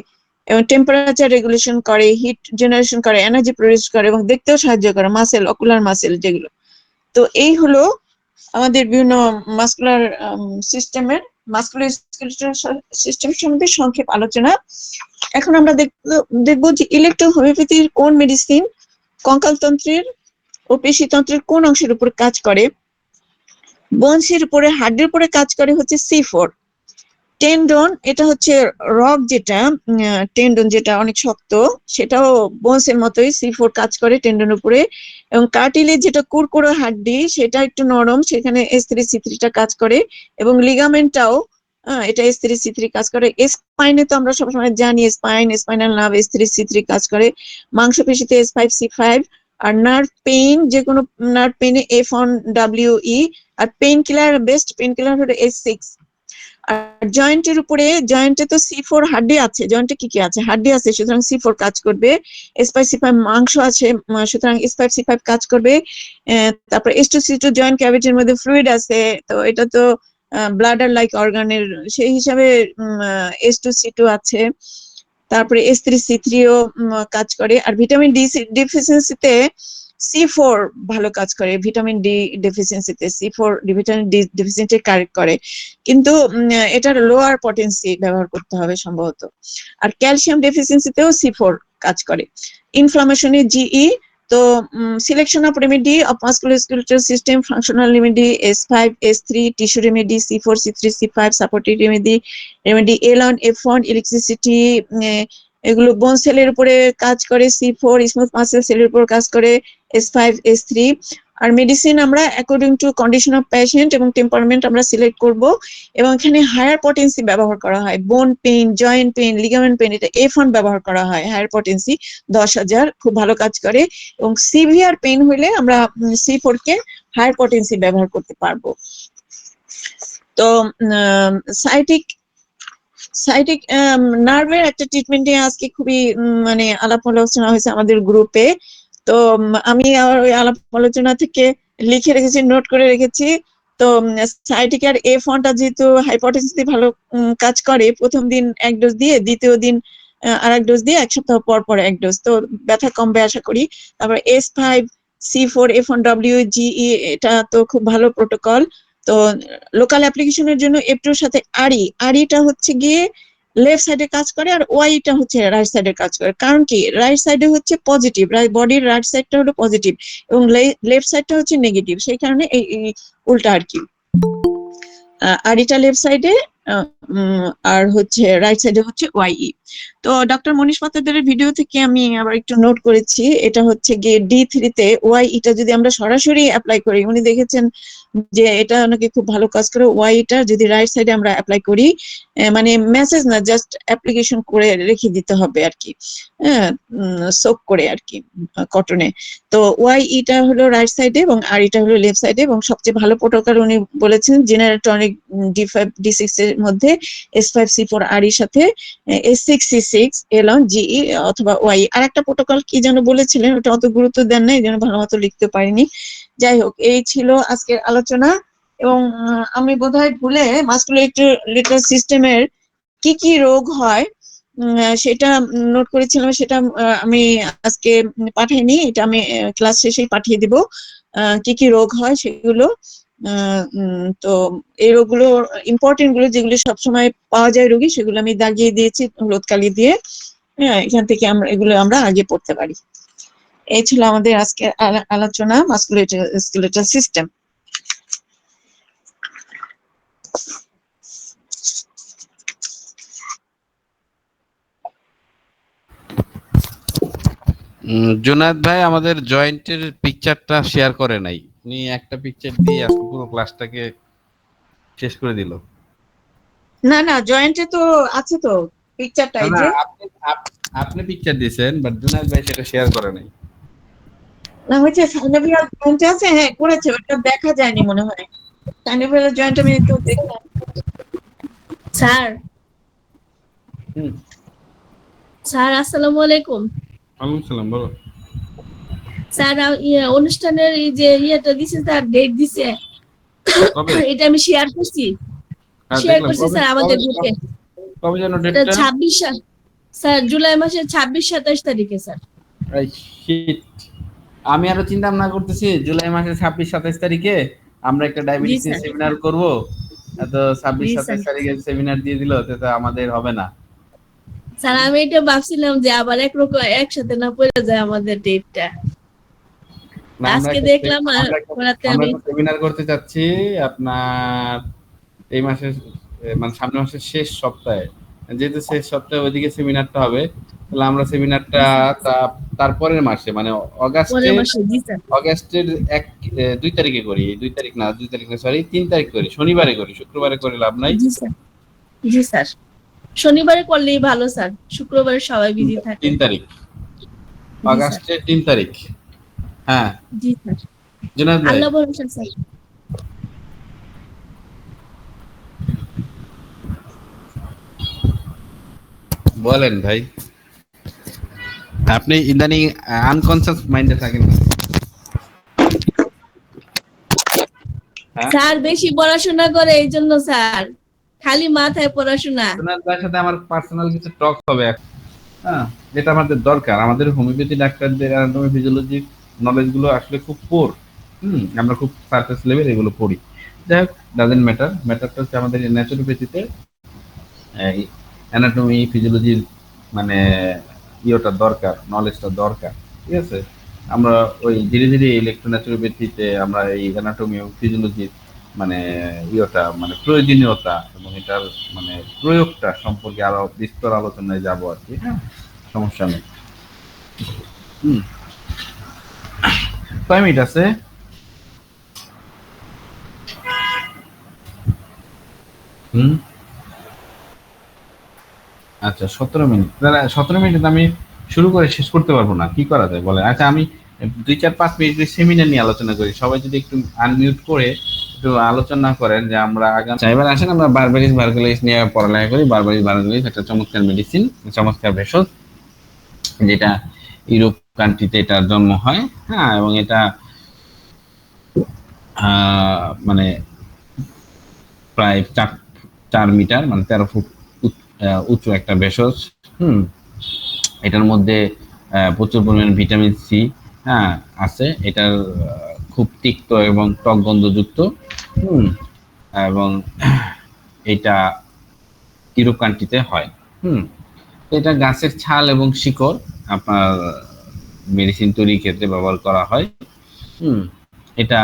এবং টেম্পারেচার রেগুলেশন করে, হিট জেনারেশন করে, এনার্জি প্রডিউস করে, এবং দেখতেও সাহায্য করে, মাসেল, অকুলার মাসেল যেগুলো। তো এই হলো আমাদের বিভিন্ন মাসকুলার সিস্টেমের, মাসকুলার সিস্টেম সম্বন্ধে সংক্ষেপ আলোচনা। এখন আমরা দেখবো যে ইলেকট্রোহোমিওপ্যাথির কোন মেডিসিন কঙ্কালতন্ত্রের ও পেশিতন্ত্রের কোন অংশের উপর কাজ করে। বোনসের উপরে, হাড়ের উপরে কাজ করে হচ্ছে C4। টেন্ডন, এটা হচ্ছে রক, যেটা টেন্ডন যেটা অনেক শক্ত, সেটাও বোনসের মতোই C4 কাজ করে টেন্ডন উপরে। এবং কার্টিলেজ, যেটা কুড়কুড়ো হাড্ডি, সেটা একটু নরম, সেখানে S3C3 টা কাজ করে। এবং লিগামেন্টটাও, এটা S3C3 কাজ করে। স্পাইনে তো আমরা সবসময় জানি, স্পাইনাল নার্ভ S3C3 কাজ করে। মাংসপেশিতে S5C5। আর নার্ভ পেইন, যে কোনো নার্ভ পেইনে F1WE। আর pain killer, best pain killer হলো S6। আর জয়েন্টের উপরে, জয়েন্টে তো C4 হাড্ডি আছে, জয়েন্টে কি কি আছে, হাড্ডি আছে, সুতরাং C4 কাজ করবে। S5C5 মাংস আছে, সুতরাং S5C5 কাজ করবে। তারপর S2C2 জয়েন্ট ক্যাভিটির মধ্যে ফ্লুইড আছে, তো এটা তো ব্লাডার লাইক অর্গানের, সেই হিসাবে S2C2 আছে। তারপরে S3C3 ও কাজ করে। আর ভিটামিন ডি ডেফিসিয়েন্সিতে C4 ভালো কাজ করে, ভিটামিন ডি ডেফিসিয়েন্সিতে C4 vitamin D deficiency correct করে, কিন্তু এটার লোয়ার পটেন্সি ব্যবহার করতে হবে সম্ভবত। আর ক্যালসিয়াম ডেফিসিয়েন্সিতেও C4 কাজ করে। ইনফ্লামেশনে GE। তো selection of remedy of musculoskeletal system, functional remedy S5 S3, tissue remedy C4 C3 C5, supportive remedy L1 F1, electricity, এগুলো বোন সেলের উপরে কাজ করে C4, স্মুথ মাসেল সেলের উপর কাজ করে S5 S3। আর মেডিসিন আমরা according to condition of patient এবং টেম্পারমেন্ট আমরা সিলেক্ট করব, এবং এখানে হায়ার পটেন্সি ব্যবহার করা হয়। বোন pain, joint pain, ligament pain, এটা F1 ব্যবহার করা হয়। হায়ার পটেন্সি 10,000 খুব ভালো কাজ করে, এবং সিভিয়ার পেইন হলে আমরা C4 কে হায়ার পটেন্সি ব্যবহার করতে পারবো। তো সাইটিক সাইটিক নার্ভের একটা ট্রিটমেন্ট নিয়ে আজকে খুবই মানে আলাপ আলোচনা হয়েছে আমাদের গ্রুপে। তো আমি ওই আলাপ আলোচনা থেকে লিখে রেখেছি, নোট করে রেখেছি। তো সাইটিকার F1টা যেহেতু হাইপোটেনসিসে ভালো কাজ করে, প্রথম দিন 1 ডোজ দিয়ে, দ্বিতীয় দিন আরেক ডোজ দিয়ে, 1 সপ্তাহ পর পর 1 ডোজ, তো ব্যথা কমবে আশা করি। তারপর S5, C4, F1W, GE, এটা তো খুব ভালো প্রোটোকল। তো লোকাল অ্যাপ্লিকেশনের জন্য F2 এর সাথে আরিটা হচ্ছে গিয়ে লেফট সাইডে কাজ করে, আর ওয়াইটা হচ্ছে রাইট সাইডে কাজ করে। কারণ কি, রাইট সাইডে হচ্ছে পজিটিভ, বডির রাইট সাইডটা হলো পজিটিভ এবং লেফট সাইডটা হচ্ছে নেগেটিভ, সেই কারণে এই উল্টা আর কি। আরিটা লেফট সাইডে আর হচ্ছে রাইট সাইডে হচ্ছে ওয়াই। তো ডক্টর মনীষ পাত্রদের ভিডিও থেকে আমি আবার একটু নোট করেছি, এটা হচ্ছে গিয়ে D3 তে ওয়াইটা যদি আমরা সরাসরি অ্যাপ্লাই করি, উনি দেখেছেন যে এটা নাকি খুব ভালো কাজ করে। ওয়াইটা যদি রাইট সাইডে আমরা অ্যাপ্লাই করি, মানে মেসেজ না, জাস্ট অ্যাপ্লিকেশন করে রেখে দিতে হবে আর কি, হ্যাঁ, সোক করে আর কি কটনে। তো ওয়াইটা হলো রাইট সাইডে এবং আরিটা হলো লেফট সাইডে, এবং সবচেয়ে ভালো প্রোটোকল উনি বলেছেন জেনারেটনিক D5 D6 এর মধ্যে S5C4 আরির সাথে S6C6 এলন GE অথবা ওয়াই। আর একটা প্রোটোকল কি যেন বলেছিলেন, ওটা অত গুরুত্ব দেন নাই, এই জন্য ভালো মতো লিখতে পারিনি। যাই হোক, এই ছিল আজকের আলোচনা। এবং আমি বোধহয় ভুলে মাসকুলার সিস্টেমের কি কি রোগ হয় সেটা নোট করেছিলাম, সেটা আমি আজকে পাঠাইনি, এটা আমি ক্লাস শেষেই পাঠিয়ে দিব। কি কি রোগ হয় সেগুলো, তো এই রোগগুলো ইম্পর্টেন্ট গুলো যেগুলো সবসময় পাওয়া যায় রোগী, সেগুলো আমি দাগিয়ে দিয়েছি হলুদ কালি দিয়ে। হ্যাঁ, এখান থেকে এগুলো আমরা আগে পড়তে পারি। এই ছিল আমাদের আজকে আলোচনা মাসকুলার সিস্টেম। জুনায়েদ ভাই আমাদের জয়েন্টের পিকচারটা শেয়ার করে নাই, উনি একটা পিকচার দিয়ে আজকে পুরো ক্লাসটাকে শেষ করে দিল। না না, জয়েন্টে তো আছে তো পিকচারটা, এই যে আপনি পিকচার দিয়েছেন, বাট জুনায়েদ ভাই সেটা শেয়ার করে নাই। না, হচ্ছে সাইনোভিয়াল জয়েন্ট আছে, হ্যাঁ করেছে, ওটা দেখা যায়নি মনে হয়। সাইনোভিয়াল জয়েন্ট আমি তো দেখলাম স্যার। স্যার আসসালামু আলাইকুম। ওয়ালাইকুম সালাম, বলো। স্যার অনুষ্ঠানের এই যে ইয়েটা দিছে স্যার, ডেট দিছে, এটা আমি শেয়ার করছি স্যার আমাদের গ্রুপে। কবে জানো এটা ডেটটা? 26 স্যার, জুলাই মাসের 26-27 তারিখে স্যার। আমি আরো চিন্তা ভাবনা করতেছি জুলাই মাসের 26-27 তারিখে আমরা একটা ডায়াবেটিস সেমিনার করব। তো 26-27 তারিখে সেমিনার দিয়ে দিল, তো আমাদের হবে না স্যার। আমি এটা ভাবছিলাম যে আবার একসাথে না পড়ে যায় আমাদের ডেটটা। আজকে দেখলাম আমরা সেমিনার করতে যাচ্ছি আপনার এই মাসের মানে সামনের মাসের শেষ সপ্তাহে। যেহেতু শেষ সপ্তাহে ওইদিকে সেমিনারটা হবে, তাহলে আমরা সেমিনারটা তারপরের মাসে মানে অগাস্টের 2 তারিখে করি। 2 তারিখ না, সরি 3 তারিখ করি, শনিবারে করি, শুক্রবারে করে লাভ নাই। জি স্যার, শনিবারে করলেই ভালো স্যার, শুক্রবারে সবাই বিজি থাকে। 3 তারিখ, অগাস্টের 3 তারিখ। হ্যাঁ জি স্যার, জুনায়েদ ভাই। আল্লাহ ভরসা স্যার। বলেন ভাই, আপনি ইদানিং আনকনসিয়াস মাইন্ডে থাকেন স্যার? বেশি পড়াশোনা করে এই জন্য স্যার, খালি মাথায় পড়াশোনা। তার সাথে আমার পার্সোনাল কিছু টক হবে, হ্যাঁ, যেটা আমাদের দরকার। আমাদের হোমিওপ্যাথি ডাক্তারদের অ্যানাটমি ফিজিওলজি নলেজ গুলো আসলে খুব পোর। আমরা খুব সারফেস লেভেল এগুলো পড়ি। যাই হোক, ডাজেন্ট ম্যাটার। ম্যাটারটা হচ্ছে আমাদের ন্যাচুরোপ্যাথিতে অ্যানাটমি ফিজিওলজির মানে ইয়েটা দরকার, নলেজটা দরকার, ঠিক আছে? আমরা ওই ধীরে ধীরে ইলেকট্রোন্যাচুরোপ্যাথিতে আমরা এই অ্যানাটমি এবং ফিজিওলজির মানে ইয়েটা মানে প্রয়োজনীয়তা এবং এটার মানে প্রয়োগটা সম্পর্কে আরো বিস্তর আলোচনায় যাব আর কি। হ্যাঁ, সমস্যা নেই। কয় মিনিট আছে? হুম, আচ্ছা 17 মিনিট, দাদা 17 মিনিট আমি শুরু করে শেষ করতে পারবো না, কি করা যায় বলে? আচ্ছা আমি 2 4 5 মিনিট সেমিনার নিয়ে আলোচনা করি, সবাই যদি একটু আনমিউট করে একটু আলোচনা করেন যে আমরা আগামী এবার আসেন আমরা বারবারিস ভালগারিস নিয়ে পড়ালেখা করি। বারবারিস ভালগারিস একটা চমৎকার মেডিসিন, চমৎকার ভেষজ, যেটা ইউরোপ কান্ট্রিতে এটার জন্ম হয়। হ্যাঁ, এবং এটা মানে প্রায় 4 মিটার মানে 13 ফুট উঁচু একটা ভেষজ। হুম, এটার মধ্যে প্রচুর পরিমাণ ভিটামিন সি, হ্যাঁ, আছে। এটার খুব তিক্ত এবং টক গন্ধযুক্ত। হুম, এবং এটা ইউরোপ কান্ট্রিতে হয়। হুম, এটা গাছের ছাল এবং শিকড় আপনার মেডিসিন তৈরির ক্ষেত্রে ব্যবহার করা হয়। হুম, এটা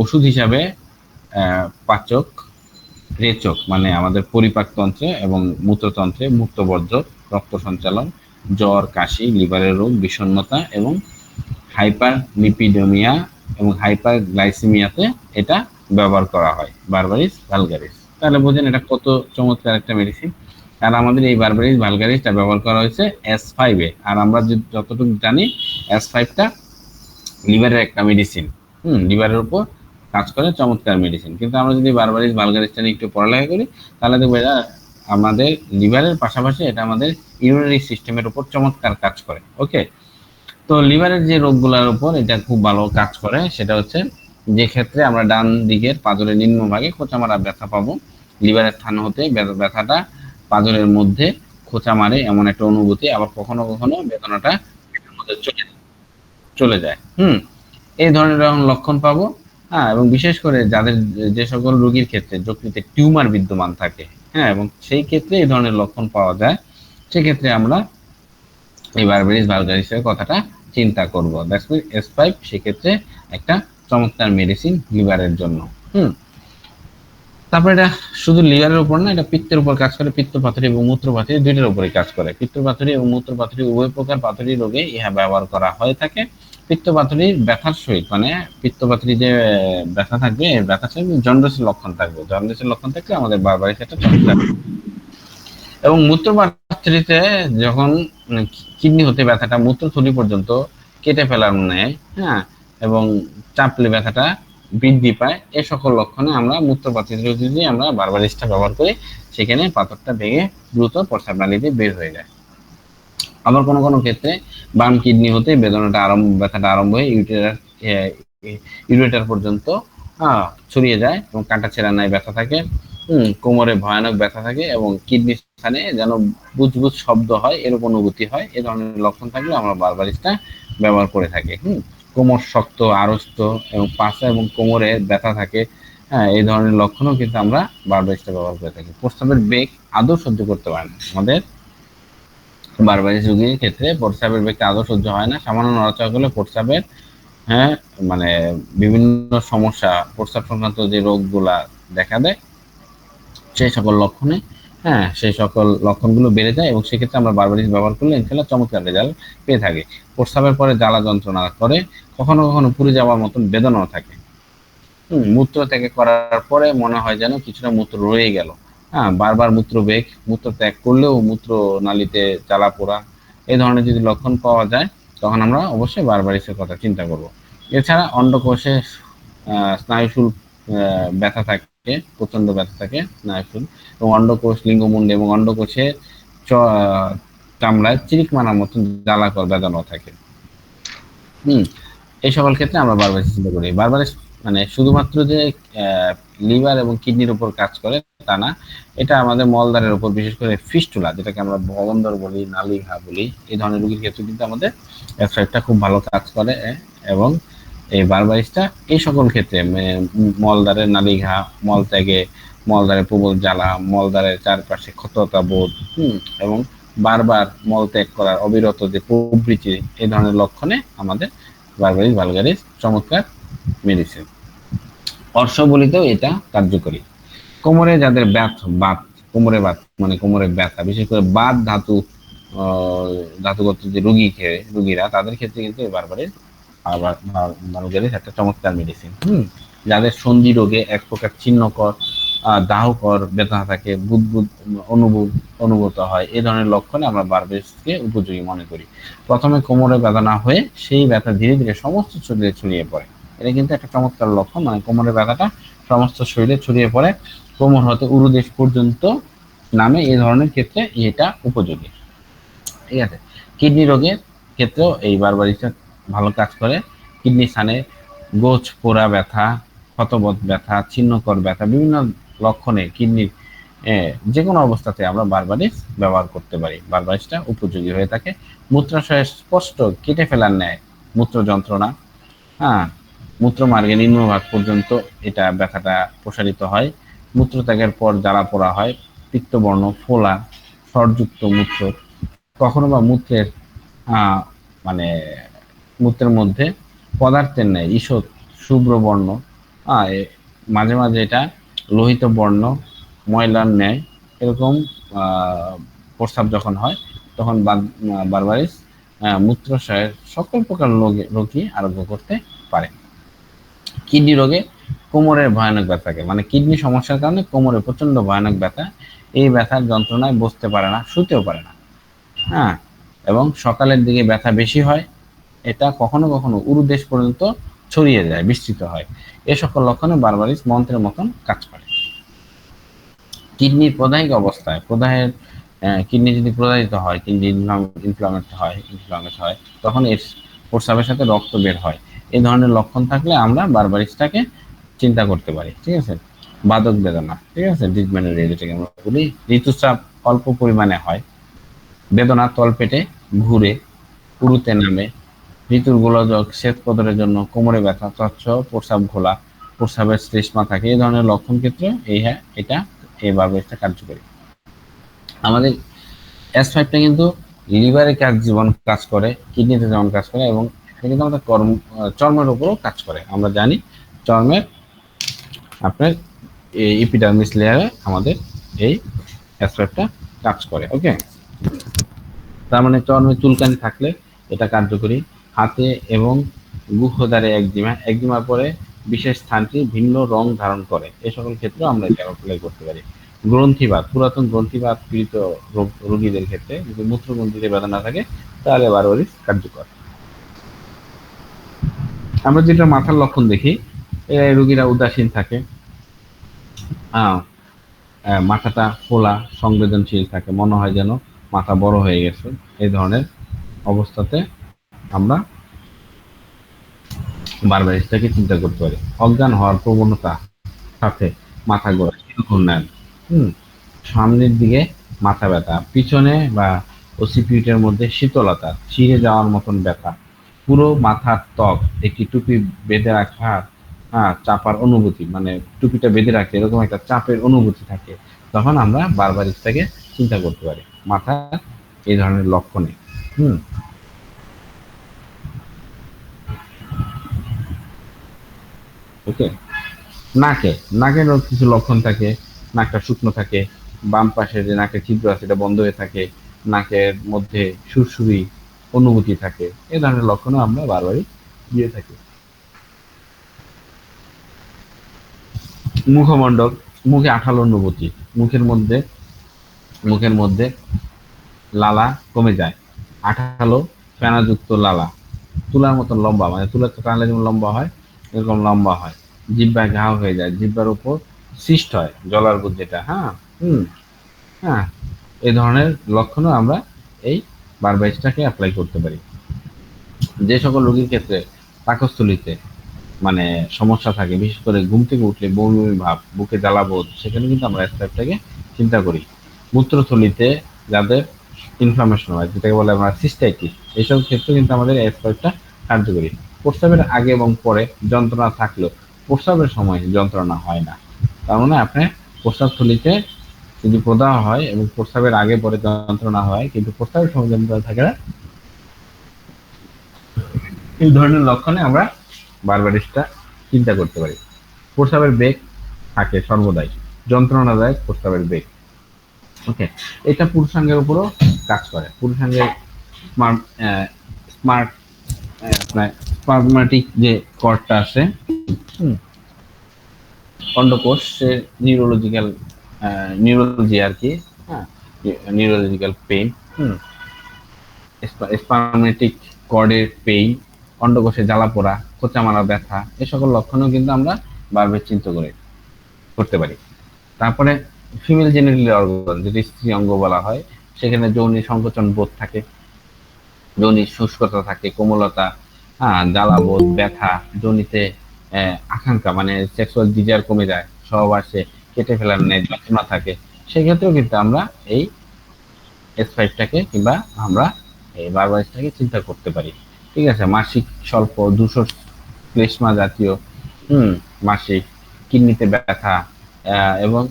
ওষুধ হিসাবে পাচক, রেচক মানে আমাদের পরিপাকতন্ত্রে এবং মূত্রতন্ত্রে মূত্রবর্জ্য, রক্ত সঞ্চালন, জ্বর, কাশি, লিভারের রোগ, বিষণ্ণতা এবং হাইপার লিপিডেমিয়া এবং হাইপার গ্লাইসেমিয়াতে এটা ব্যবহার করা হয়, বারবারিস ভালগারিস। তাহলে বোঝেন এটা কত চমৎকার একটা মেডিসিন। আর আমাদের এই বারবারিস ভালগারিসটা ব্যবহার করা হয়েছে S5-এ। আর আমরা যতটুকু জানি S5টা লিভারের একটা মেডিসিন। লিভারের উপর কাজ করে, চমৎকার মেডিসিন। কিন্তু আমরা যদি বারবারিস ভালগারিসটা নিয়ে একটু পড়ালেখা করি তাহলে দেখবো এটা আমাদের লিভারের পাশাপাশি এটা আমাদের ইউরিনারি সিস্টেমের উপর চমৎকার কাজ করে। ওকে, তো লিভারের যে রোগগুলোর উপর এটা খুব ভালো কাজ করে সেটা হচ্ছে যে ক্ষেত্রে আমরা ডান দিকের পাঁজরের নিম্নভাগে খোঁচা মারা ব্যথা পাবো, লিভারের স্থান হতে ব্যথাটা পাঁজরের মধ্যে খোঁচা মারে এমন একটা অনুভূতি, আবার কখনো কখনো বেদনাটা পেটের মধ্যে চলে যায়। এই ধরনের লক্ষণ পাবো। হ্যাঁ, এবং বিশেষ করে যাদের যে সকল রোগীর ক্ষেত্রে যকৃতে টিউমার বিদ্যমান থাকে, হ্যাঁ, এবং সেই ক্ষেত্রে এই ধরনের লক্ষণ পাওয়া যায়, সেক্ষেত্রে আমরা এই বারবারিস ভালগারিসের কথাটা চিন্তা করব। দ্যাটস মিন S5 সেক্ষেত্রে একটা চমৎকার মেডিসিন লিভারের জন্য। তারপর এটা শুধু লিভারের উপর না, এটা পিত্তের উপর কাজ করে। পিত্ত পাথরি এবং মূত্র পাথরি দুইটার উপরে কাজ করে। পিত্ত পাথরি এবং মূত্র পাথরি উভয় প্রকার পাথরি রোগে ইহা ব্যবহার করা হয়ে থাকে। পিত্ত পাথরির ব্যথার সহিত মানে পিত্ত পাথরি যে ব্যথা থাকবে, এই ব্যথার সহিত জন্ডিসের লক্ষণ থাকবে। জন্ডিসের লক্ষণ থাকলে আমাদের বারবারিস একটা চমৎকার। এবং মূত্রপাথরিতে যখন কিডনি হতে ব্যথাটা মূত্রথলি পর্যন্ত কেটে ফেলার নেয়, হ্যাঁ, এবং চাপলে ব্যথাটা বৃদ্ধি পায়, এ সকল লক্ষণে আমরা মূত্রপাথরিতে যদি আমরা বারবারিসটা ব্যবহার করি, সেখানে পাথরটা ভেঙে দ্রুত প্রস্রাব নালীতে বের হয়ে যায়। আবার কোনো কোনো ক্ষেত্রে বাম কিডনি হতে ব্যথাটা আরম্ভ হয়ে ইউরেটার পর্যন্ত ছড়িয়ে যায় এবং কাঁটা ছেঁড়া নাই ব্যথা থাকে। কোমরে ভয়ানক ব্যথা থাকে এবং কিডনির স্থানে যেন বুজবুজ শব্দ হয়, এরকম অনুভূতি হয়। এ ধরনের লক্ষণ থাকলে আমরা বারবারিসটা ব্যবহার করে থাকি। কোমর শক্ত, আড়ষ্ট এবং পাশা এবং কোমরে ব্যথা থাকে, হ্যাঁ, এই ধরনের লক্ষণও কিন্তু আমরা বারবারিসটা ব্যবহার করে থাকি। প্রস্রাবের বেগ আদৌ সহ্য করতে পারে না আমাদের বারবারিস রোগীর ক্ষেত্রে, প্রস্রাবের বেগটা আদৌ সহ্য হয় না। সামান্য নড়াচড়া করলে প্রস্রাবের, হ্যাঁ, মানে বিভিন্ন সমস্যা, প্রস্রাব সংক্রান্ত যে রোগগুলা দেখা দেয় সেই সকল লক্ষণে, হ্যাঁ, সেই সকল লক্ষণগুলো বেড়ে যায় এবং সেক্ষেত্রে আমরা বারবারিস ব্যবহার করলে ইনশাআল্লাহ চমৎকার রেজাল্ট পেয়ে থাকি। প্রস্রাবের পরে জ্বালা যন্ত্রণা করে, কখনো কখনো পুড়ে যাওয়ার মতন বেদনাও থাকে। মূত্র ত্যাগ করার পরে মনে হয় যেন কিছুটা মূত্র রয়ে গেল। হ্যাঁ, বারবার মূত্র ত্যাগ করলেও মূত্র নালীতে জ্বালা পোড়া, এই ধরনের যদি লক্ষণ পাওয়া যায় তখন আমরা অবশ্যই বারবারিসের কথা চিন্তা করব। এছাড়া অন্ডকোষে স্নায়ুশুল ব্যথা থাকে, প্রচন্ড ব্যথা থাকে স্নায়ুশুল, এবং অন্ডকোষ, লিঙ্গমুন্ডে এবং অন্ডকোষে চামড়ায় চিরিক মারার মতন জ্বালাকর বেদনাও থাকে। এই সকল ক্ষেত্রে আমরা বারবারিস চিন্তা করি। বারবারিস মানে শুধুমাত্র যে লিভার এবং কিডনির উপর কাজ করে তা না, এটা আমাদের মলদ্বারের উপর, বিশেষ করে ফিস্টুলা, যেটাকে আমরা ভগন্দর বলি, নালীঘা বলি, এই ধরনের রোগীর ক্ষেত্রে কিন্তু আমাদের S5টা খুব ভালো কাজ করে। এবং এই বারবারিসটা এই সকল ক্ষেত্রে মলদ্বারের নালীঘা, মলত্যাগে, মলদ্বারের প্রবল জ্বালা, মলদ্বারের চারপাশে ক্ষততা বোধ, এবং বারবার মলত্যাগ করার অবিরত যে প্রবৃত্তি, এই ধরনের লক্ষণে আমাদের বারবারিস ভালগারিস চমৎকার মেডিসিন। অর্শবলিতেও এটা কার্যকরী। কোমরে যাদের কোমরে মানে কোমরে ব্যথা, বিশেষ করে বাত ধাতুগত যে রোগীরা, তাদের ক্ষেত্রে কিন্তু বারবারিস ভালগারিস একটা চমৎকার মেডিসিন। যাদের সন্ধি রোগে এক প্রকার চিহ্নকর দাহকর বেদনা থাকে, বুদবুদ অনুভূত হয়, এই ধরনের লক্ষণে আমরা বারবারিসকে উপযোগী মনে করি। প্রথমে কোমরে বেদনা হয়ে সেই ব্যথা ধীরে ধীরে সমস্ত শরীরে ছড়িয়ে পড়ে। এটা কিন্তু একটা চমৎকার লক্ষণ, মানে কোমরের ব্যথাটা সমস্ত শরীরে ছড়িয়ে পড়ে, কোমর হতে উরুদেশ পর্যন্ত নামে, এই ধরনের ক্ষেত্রে এটা উপযোগী। ঠিক আছে। কিডনি রোগের ক্ষেত্রেও এই বারবারিসটা ভালো কাজ করে। কিডনি স্থানে গোছ পোড়া ব্যথা, ক্ষতবোধ ব্যথা, ছিন্নকর ব্যথা, বিভিন্ন লক্ষণে কিডনির যে কোনো অবস্থাতে আমরা বারবারিস ব্যবহার করতে পারি। বারবারিসটা উপযোগী হয়ে থাকে। মূত্রাশয়ে স্পষ্ট কেটে ফেলার ন্যায় মূত্র যন্ত্রণা, মূত্রমার্গের নিম্নভাগ পর্যন্ত এটা ব্যথাটা প্রসারিত হয়। মূত্রত্যাগের পর জ্বালা পোড়া হয়, পিত্তবর্ণ, ফোলা, স্বরযুক্ত মূত্র, কখনো বা মূত্রের মানে মূত্রের মধ্যে পদার্থের ন্যায় ঈষৎ শুভ্র বর্ণ, মাঝে মাঝে এটা লোহিত বর্ণ, ময়লার ন্যায় এরকম প্রস্রাব যখন হয় তখন বারবারিস মূত্রাশয়ের সকল প্রকার রোগী আরোগ্য করতে পারে। কিডনি রোগে কোমরের ভয়ানক ব্যথাকে, মানে কিডনি সমস্যার কারণে কোমরে প্রচন্ড ভয়ানক ব্যথা, এই ব্যথার যন্ত্রণায় বসতে পারে না, শুতেও পারে না, এবং সকালের দিকে ব্যথা বেশি হয়, এটা কখনো কখনো উরুদেশ পর্যন্ত ছড়িয়ে যায়, বিস্তৃত হয়। এ সকল লক্ষণে বারবারিস মন্ত্রের মতন কাজ করে। কিডনির প্রদাহিক অবস্থায়, কিডনি যদি প্রদাহিত হয়, কিডনি ইনফ্লামেট হয়, তখন এর প্রস্রাবের সাথে রক্ত বের হয়। এই ধরনের লক্ষণ থাকলে আমরা বারবারিসটাকে চিন্তা করতে পারি। ঠিক আছে। বাদক বেদনা, ঠিক আছে, ডিসমেনোরিয়া যেটাকে আমরা বলি, ঋতুস্রাব অল্প পরিমাণে হয়, বেদনা তলপেটে ঘুরে, পুরুতে নামে, ঋতুর গোলযোগ, শ্বেতপদরের জন্য কোমরে ব্যথা, প্রস্রাব ঘোলা, প্রস্রাবের শ্লেষ্মা থাকে, এই ধরনের লক্ষণ ক্ষেত্রে এটা এই বারবারিসটা কার্যকরী। আমাদের S5টা কিন্তু লিভারে যেমন কাজ করে, কিডনিতে যেমন কাজ করে, এবং এটা কিন্তু আমাদের চর্মের উপরও কাজ করে। আমরা জানি চর্মের আপনার এপিডার্মিস লেয়ারে আমাদের এই S5টা কাজ করে। ওকে, তার মানে চর্মে চুলকানি থাকলে এটা কার্যকরী। হাতে এবং গুহ্যদ্বারে একজিমার পরে বিশেষ স্থানটি ভিন্ন রং ধারণ করে, এ সকল ক্ষেত্রে আমরা এটা অ্যাপ্লাই করতে পারি। গ্রন্থিবাত, পুরাতন গ্রন্থিবাত পীড়িত রোগীদের ক্ষেত্রে যদি মূত্রগ্রন্থিতে বেদনা থাকে তাহলে বারবারিস কার্যকর। আমরা যেটা মাথার লক্ষণ দেখি, রোগীরা উদাসীন থাকে, মাথাটা ফোলা, সংবেদনশীল থাকে, মনে হয় যেন মাথা বড় হয়ে গেছে। এই ধরনের অবস্থাতে আমরা বারবারিসটাকে চিন্তা করতে পারি। অজ্ঞান হওয়ার প্রবণতা সাথে মাথা ঘোরা, ঘূর্ণায়ন, সামনের দিকে মাথা ব্যথা, পিছনে বা ওসিপিউটের মধ্যে শীতলতা, ছিঁড়ে যাওয়ার মতন ব্যথা, পুরো মাথার ত্বক একটি টুপি বেঁধে রাখার চাপার অনুভূতি, মানে টুপিটা বেঁধে রাখতে এরকম একটা চাপের অনুভূতি থাকে, তখন আমরা বারবারিসটাকে চিন্তা করতে পারি মাথার এই ধরনের লক্ষণে। ওকে। নাকের কিছু লক্ষণ থাকে, নাকটা শুকনো থাকে, বাম পাশে যে নাকের ছিদ্র আছে এটা বন্ধ হয়ে থাকে, নাকের মধ্যে সুরসুরি অনুভূতি থাকে, এই ধরনের লক্ষণও আমরা বারবারই দিয়ে থাকি। মুখমণ্ডল, মুখে আঠালো অনুভূতি, মুখের মধ্যে লালা কমে যায়, আঠালো ফেনাযুক্ত লালা, তুলার মতন লম্বা, মানে তুলার টানলে যেমন লম্বা হয় এরকম লম্বা হয়, জিহ্বায় ঘা হয়ে যায়, জিহ্বার উপর সৃষ্ট হয় জলার্বুদ, যেটা এই ধরনের লক্ষণও আমরা এই বারবারিসটাকে অ্যাপ্লাই করতে পারি। যে সকল রোগীর ক্ষেত্রে পাকস্থলীতে মানে সমস্যা থাকে, বিশেষ করে ঘুম থেকে উঠলে বমি বমি ভাব, বুকে জ্বালাবোধ, সেখানে কিন্তু আমরা S5টাকে চিন্তা করি। মূত্রথলিতে যাদের ইনফ্লামেশন হয়, যেটাকে বলে আমরা সিস্টাইটিস, এইসব ক্ষেত্রে কিন্তু আমাদের S5টা কার্যকরী। প্রস্রাবের আগে এবং পরে যন্ত্রণা থাকলেও প্রস্রাবের সময় যন্ত্রণা হয় না, তার মানে আপনার প্রস্রাব থলিতে যদি প্রদাহ হয় এবং প্রস্রাবের আগে পরে যন্ত্রণা হয় কিন্তু প্রস্রাবের সময় যন্ত্রণা থাকে না, এই ধরনের লক্ষণে আমরা বারবারিসটা চিন্তা করতে পারি। প্রস্রাবের বেগ থাকে সর্বদাই, যন্ত্রণাদায়ক প্রস্রাবের বেগ। ওকে, এটা পুরুষাঙ্গের উপরও কাজ করে। পুরুষাঙ্গের স্পার্মাটিক যে কর্ডটা আছে, অন্ডকোষের নিউরোলজি আর কি, হ্যাঁ, নিউরোলজিক্যাল পেইন, স্পারমেটিক কর্ডের পেইন, অন্ডকোষে জ্বালা পোড়া, খোঁচা মারা ব্যথা, এই সকল লক্ষণও কিন্তু আমরা বারবার চিন্তা করতে পারি। তারপরে ফিমেল জেনিটাল অর্গান, যেটি স্ত্রী অঙ্গ বলা হয়, সেখানে যৌনি সংকোচন বোধ থাকে, যৌনির শুষ্কতা থাকে, কোমলতা, জ্বালা বোধ, ব্যথা, যৌনিতে আকাঙ্ক্ষা মানে সেক্সুয়াল ডিজায়ার কমে যায়, সহবাসে কেটে ফেলার ন্যায় যন্ত্রণা থাকে, সেক্ষেত্রেও কিন্তু আমরা এই S5টাকে কিংবা আমরা এই বারবারিসটাকে চিন্তা করতে পারি। ঠিক আছে, মাসিক স্বল্প ধূসর শ্লেষ্মা জাতীয় মাসিক, কিডনিতে ব্যথা এবং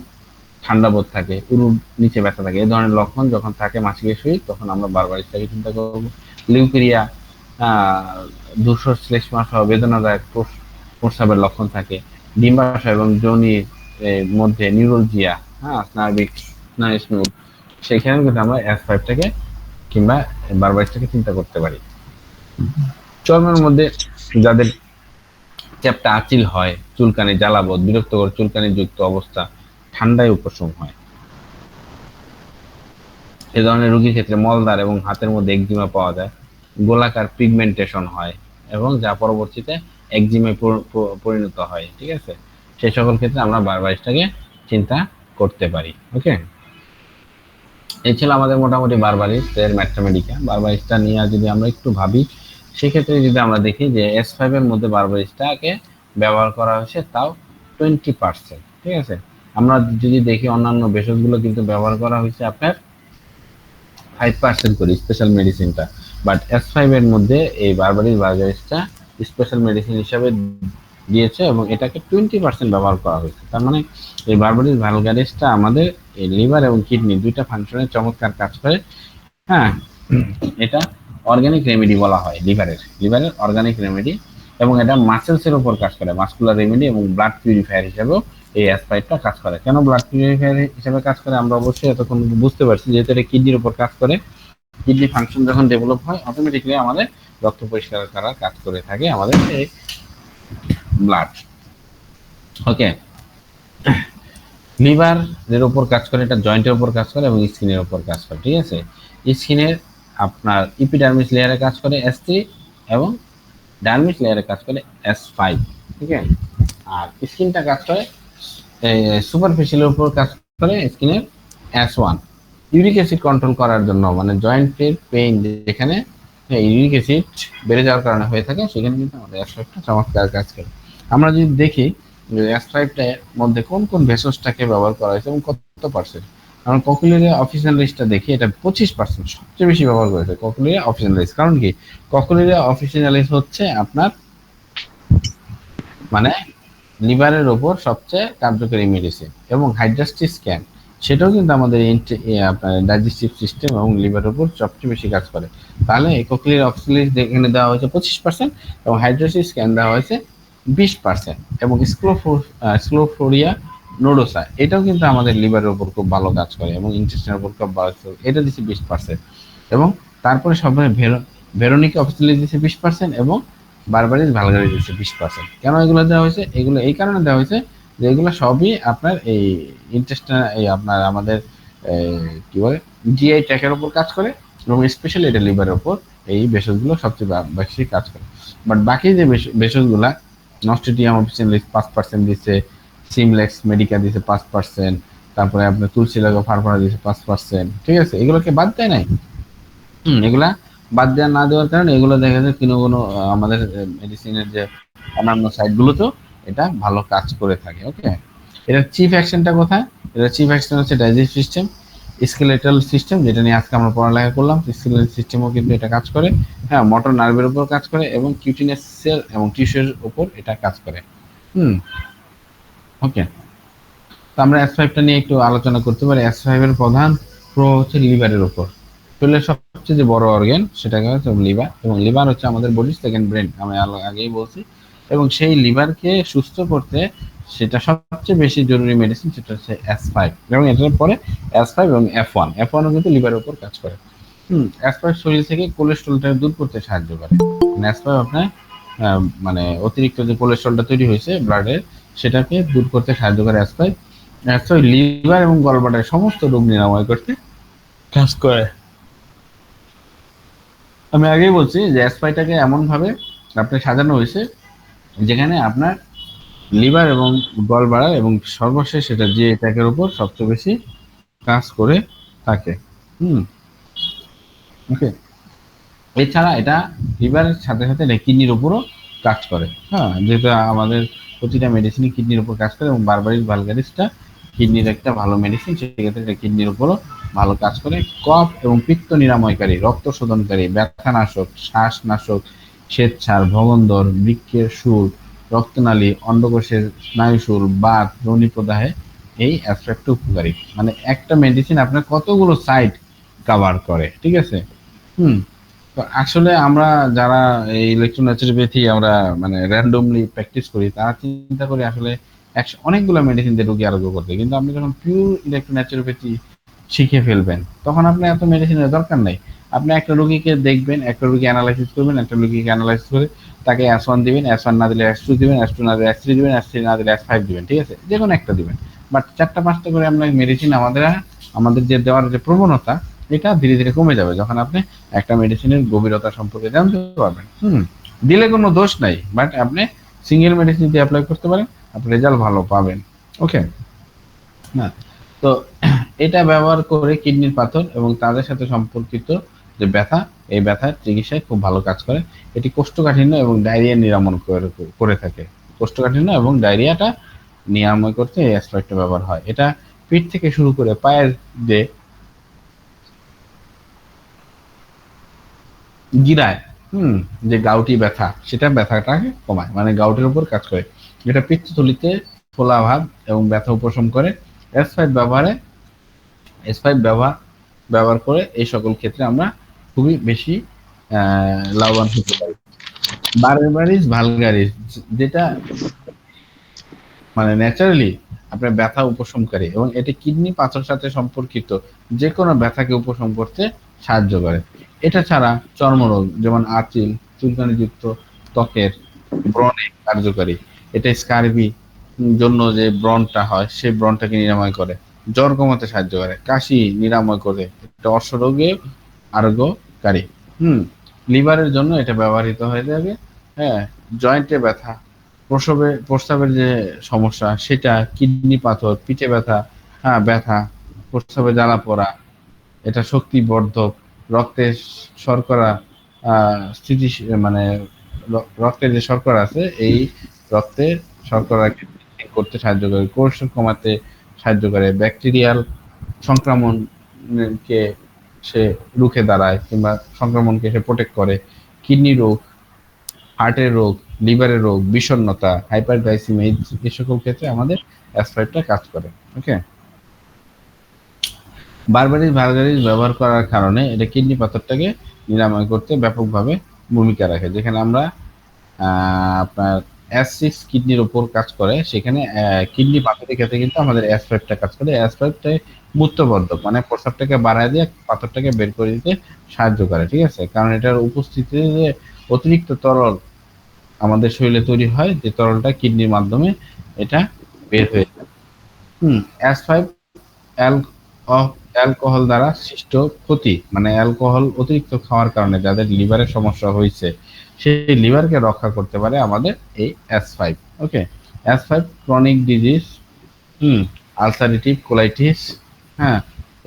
ঠান্ডা বোধ থাকে, উরুর নিচে ব্যথা থাকে, এই ধরনের লক্ষণ যখন থাকে মাসিকের সহিত, তখন আমরা বারবারিসটাকে চিন্তা করব। লিউকেরিয়া, ধূসর শ্লেষ্মা সহ বেদনাদায়ক প্রস্রাবের লক্ষণ থাকে, ডিম্বাশয় এবং যোনির মধ্যে নিউরোলজিয়া, স্নায়বিক স্নায়ুস্নুর, সেখানে কিন্তু আমরা S5টাকে কিংবা বারবারিসটাকে চিন্তা করতে পারি। চর্মের মধ্যে যাদের চ্যাপ্টা আঁচিল হয়, চুলকানি, জ্বালাবোধ, বিরক্তকর চুলকানি যুক্ত অবস্থা, ঠান্ডায় উপশম হয়, এ ধরনের রোগীর ক্ষেত্রে মলদ্বার এবং হাতের মধ্যে একজিমা পাওয়া যায়, গোলাকার পিগমেন্টেশন হয় এবং যা পরবর্তীতে একজিমে পরিণত হয়। ঠিক আছে, সেই সকল ক্ষেত্রে আমরা বারবারিসটাকে চিন্তা করতে পারি। ওকে, এই ছিল আমাদের মোটামুটি বারবারিস এর ম্যাথমেটিকা। বারবারিসটা নিয়ে যদি আমরা একটু ভাবি, সেক্ষেত্রে যদি আমরা দেখি যে S5 এর মধ্যে বারবারিসটাকে ব্যবহার করা হয়েছে তাও 20%। ঠিক আছে, আমরা যদি দেখি অন্যান্য ভেষজগুলো কিন্তু ব্যবহার করা হয়েছে আপনার 5% করে স্পেশাল মেডিসিনটা, বাট S5 এর মধ্যে এই বারবারিসটা স্পেশাল মেডিসিন হিসাবে দিয়েছে এবং এটাকে 20% ব্যবহার করা হয়েছে। তার মানে এই বারবারিস ভালগারিসটা আমাদের এই লিভার এবং কিডনি দুইটা ফাংশনে চমৎকার কাজ করে। হ্যাঁ, এটা অর্গানিক রেমেডি বলা হয়, লিভারের অর্গানিক রেমেডি, এবং এটা মাসেলসের উপর কাজ করে, মাসকুলার রেমেডি এবং ব্লাড পিউরিফায়ার হিসেবেও এই S5টা কাজ করে। কেন ব্লাড পিউরিফায়ার হিসেবে কাজ করে আমরা অবশ্যই এতক্ষণ বুঝতে পারছি, যেহেতু এটা কিডনির উপর কাজ করে। কিডনি ফাংশন যখন ডেভেলপ হয়, অটোমেটিক্যালি আমাদের রক্ত পরিষ্কার করার কাজ করে থাকে আমাদের এই ব্লাড। ওকে, লিভার এর উপর কাজ করে, এটা জয়েন্টের উপর কাজ করে এবং স্কিনের উপর কাজ করে। ঠিক আছে, স্কিনের আপনার ইপিডার্মিস লেয়ারে কাজ করে S3 এবং ডার্মিস লেয়ারে কাজ করে S5। ঠিক আছে, আর স্কিনটা কাজ করে সুপারফিশিয়ালের উপর কাজ করে স্কিনের S1। ইউরিক অ্যাসিড কন্ট্রোল করার জন্য, মানে জয়েন্টের পেইন যেখানে ইউরিক অ্যাসিড বেড়ে যাওয়ার কারণে হয়ে থাকে, সেখানে কিন্তু আমাদের S5টা চমৎকার কাজ করে। আমরা যদি দেখি S5টার মধ্যে কোন কোন ভেষজটাকে ব্যবহার করা হয়েছে এবং কত পার্সেন্ট, আমরা ককুলিয়া অফিসিয়ালিসটা দেখি, এটা 25% সবচেয়ে বেশি ব্যবহার করেছে ককুলিয়া অফিসিয়ালিস। কারণ কি, ককুলিয়া অফিসিয়ালিস হচ্ছে আপনার মানে লিভারের উপর সবচেয়ে কার্যকরী মেডিসিন, এবং হাইড্রাস্টি স্ক্যান সেটাও কিন্তু আমাদের আপনার ডাইজেস্টিভ সিস্টেম এবং লিভারের উপর সবচেয়ে বেশি কাজ করে। তাহলে ককুলিয়া অফিসিয়ালিস এখানে দেওয়া হয়েছে 25% এবং হাইড্রাস্টি স্ক্যান দেওয়া হয়েছে 20%, এবং স্ক্লোফোরিয়া নোডোসা এটাও কিন্তু আমাদের লিভারের উপর খুব ভালো কাজ করে এবং ইন্টেস্টিনের উপর খুব ভালো, এটা দিচ্ছে 20%। এবং তারপরে সবাই ভেরোনিকা অফিসিয়ালিস দিচ্ছে 20% এবং বারবারিস ভালগারিস দিচ্ছে 20%। কেন এগুলো দেওয়া হয়েছে? এগুলো এই কারণে দেওয়া হয়েছে যে এগুলো সবই আপনার এই ইন্টেস্টাইন, এই আপনার আমাদের কি বলে জিআই ট্র্যাকের উপর কাজ করে, এবং স্পেশালি এটা লিভারের উপর এই ভেষজগুলো সবচেয়ে বেশি কাজ করে। বাট বাকি যে ভেষজগুলা, নস্টিডিয়াম অফিসিয়ালিস 5% দিচ্ছে, সিমলেক্স মেডিকা দিচ্ছে 5%, তারপরে আপনার তুলসী লাগো ফারফারা দিচ্ছে 5%। ঠিক আছে, এগুলোকে বাদ দেয় নাই। এগুলা বাদ দেওয়া না দেওয়ার কারণে এগুলো দেখা যায় কোনো আমাদের মেডিসিনের যে অন্যান্য সাইটগুলোতেও এটা ভালো কাজ করে থাকে। ওকে, এটা চিফ অ্যাকশনটা কোথায়? এটা চিফ অ্যাকশন হচ্ছে ডাইজেস্টিভ সিস্টেম, স্কেলেটাল সিস্টেম, যেটা নিয়ে আজকে আমরা পড়ালেখা করলাম। স্কেলেটাল সিস্টেমও কিন্তু এটা কাজ করে, হ্যাঁ, মোটর নার্ভের উপর কাজ করে এবং কিউটিনাস সেল এবং টিস্যুর উপর এটা কাজ করে। ওকে, তো আমরা S5টা নিয়ে একটু আলোচনা করতে পারি। S5 এর প্রধান প্রভাব হচ্ছে লিভারের উপর। শরীরের সবচেয়ে যে বড় অর্গান সেটাকে হচ্ছে লিভার, এবং লিভার হচ্ছে আমাদের বডির সেকেন্ড ব্রেন, আমি আগেই বলছি। এবং সেই লিভারকে সুস্থ করতে সেটা সবচেয়ে বেশি জরুরি মেডিসিন, সেটা হচ্ছে S5, এবং এটার পরে S5 এবং F1ও কিন্তু লিভারের উপর কাজ করে। S5 শরীর থেকে কোলেস্ট্রলটা দূর করতে সাহায্য করে। S5 আপনার মানে অতিরিক্ত যে কোলেস্ট্রলটা তৈরি হয়েছে ব্লাডের, সেটাকে দূর করতে সাহায্য করে অ্যাসপাইট। অ্যাসপাইট লিভার এবং গলব্লাডারের সমস্ত রোগ নিরাময় করতে কাজ করে। আমি আগেই বলছি যে অ্যাসপাইটাকে এমন ভাবে আপনি সাজানো হয়েছে যেখানে আপনার লিভার এবং গলব্লাডার এবং সর্বশেষ এটা যে এটাকের উপর সবচেয়ে বেশি কাজ করে থাকে। ওকে, এছাড়া এটা লিভারের সাথে সাথে কিডনির উপরও কাজ করে। হ্যাঁ, যেহেতু আমাদের প্রতিটা মেডিসিনই কিডনির উপর কাজ করে এবং বারবারিস ভালগারিসটা কিডনির একটা ভালো মেডিসিন, সেক্ষেত্রে এটা কিডনির উপরও ভালো কাজ করে। কফ এবং পিত্ত নিরাময়কারী, রক্ত শোধনকারী, ব্যথানাশক, শ্বাসনাশক, শ্বেতসার, ভগন্দর, বৃক্কের সুর, রক্তনালী, অন্ডকোষের স্নায়ুশুল, বাত, রনি প্রদাহে এই অ্যাসপেক্ট উপকারী। মানে একটা মেডিসিন আপনার কতগুলো সাইট কভার করে, ঠিক আছে। তো আসলে আমরা যারা এই ইলেকট্রোন্যাচুরোপ্যাথি আমরা মানে র্যান্ডমলি প্র্যাকটিস করি, তারা চিন্তা করি আসলে অনেকগুলো মেডিসিন দিয়ে রোগী আরোগ্য করতে, কিন্তু আপনি যখন পিওর ইলেকট্রোন্যাচুরোপ্যাথি শিখে ফেলবেন তখন আপনার এত মেডিসিনের দরকার নাই। আপনি একটা রোগীকে দেখবেন, একটা রোগী অ্যানালাইসিস করবেন, একটা রোগীকে অ্যানালাইসিস করে তাকে S1 দিবেন, S1 না দিলে S2 দিবেন, S2 না দিলে S3 দিবেন, S3 না দিলে S5 দিবেন, ঠিক আছে, যে কোনো একটা দিবেন। বাট 4টা-5টা করে আপনার মেডিসিন আমাদের যে দেওয়ার যে প্রবণতা, এটা ধীরে ধীরে কমে যাবে যখন আপনি একটা মেডিসিনের গভীরতা সম্পর্কে জানতে পারবেন। দিলে কোনো দোষ নাই, বাট আপনি সিঙ্গেল মেডিসিন দিয়ে অ্যাপ্লাই করতে পারেন, আপনি রেজাল্ট ভালো পাবেন। ওকে, না তো এটা ব্যবহার করে কিডনির পাথর এবং তাদের সাথে সম্পর্কিত যে ব্যথা, এই ব্যথার চিকিৎসায় খুব ভালো কাজ করে। এটি কোষ্ঠকাঠিন্য এবং ডায়রিয়া নিরাময় করে থাকে। কোষ্ঠকাঠিন্য এবং ডায়রিয়াটা নিরাময় করতে এই অ্যাসপেক্টটা ব্যবহার হয়। এটা পিঠ থেকে শুরু করে পায়ের যে গিরায় যে গাউটি ব্যথা, সেটা ব্যথাটাকে কমায়, মানে গাউটের উপর কাজ করে। এটা পিত্তথলিতে ফোলা ভাব এবং ব্যথা উপশম করে। S5 ব্যবহার করে এই সকল ক্ষেত্রে আমরা খুবই বেশি লাভবান হতে পারি। বারবারিস ভালগারিস যেটা মানে ন্যাচারালি আপনার ব্যথা উপশমকারী এবং এটি কিডনি পাথরের সাথে সম্পর্কিত যে কোনো ব্যথাকে উপশম করতে সাহায্য করে। এটা ছাড়া চর্মরোগ যেমন আঁচিল, চুলকানিযুক্ত ত্বকের ব্রণে কার্যকারী। এটা স্কারবি জন্য যে ব্রণটা হয় সেই ব্রণটাকে নিরাময় করে। জ্বর কমাতে সাহায্য করে, কাশি নিরাময় করে, এটা অশ্বরোগে আরোগ্যকারী। লিভারের জন্য এটা ব্যবহৃত হয়ে যাবে। হ্যাঁ, জয়েন্টে ব্যথা, প্রস্রাবের যে সমস্যা সেটা, কিডনি পাথর, পিঠে ব্যথা, ব্যথা, প্রস্রাবে জ্বালা পড়া, এটা শক্তিবর্ধক, রক্তের শর্করা স্থিতি মানে রক্তের যে শর্করা আছে এই রক্তের শর্করাকে করতে সাহায্য করে, কোলেস্টেরল কমাতে সাহায্য করে, ব্যাকটেরিয়াল সংক্রমণকে সে রুখে দাঁড়ায় কিংবা সংক্রমণকে সে প্রোটেক্ট করে। কিডনি রোগ, হার্টের রোগ, লিভারের রোগ, বিষণ্ণতা, হাইপারগ্লাইসিমিয়া এই সকল ক্ষেত্রে আমাদের অ্যাসপাইটটা কাজ করে। ওকে, বারবারিস ভালগারিস ব্যবহার করার কারণে এটা কিডনি পাথরটাকে নিরাময় করতে ব্যাপকভাবে ভূমিকা রাখে। যেখানে আমরা আপনার S6 কিডনির উপর কাজ করে, সেখানে কিডনি পাথরের ক্ষেত্রে কিন্তু আমাদের S5টা কাজ করে। S5টা মূত্রবর্ধক, মানে প্রস্রাবটাকে বাড়ায় দিয়ে পাথরটাকে বের করে দিতে সাহায্য করে, ঠিক আছে, কারণ এটার উপস্থিতিতে যে অতিরিক্ত তরল আমাদের শরীরে তৈরি হয়, যে তরলটা কিডনির মাধ্যমে এটা বের হয়ে যায়। S5 অ্যালকোহল দ্বারা সৃষ্ট ক্ষতি, মানে অ্যালকোহল অতিরিক্ত খাওয়ার কারণে যাদের লিভারের সমস্যা হয়েছে সেই লিভারকে রক্ষা করতে পারে আমাদের এই S5। ওকে, S5 chronic disease, ulcerative colitis,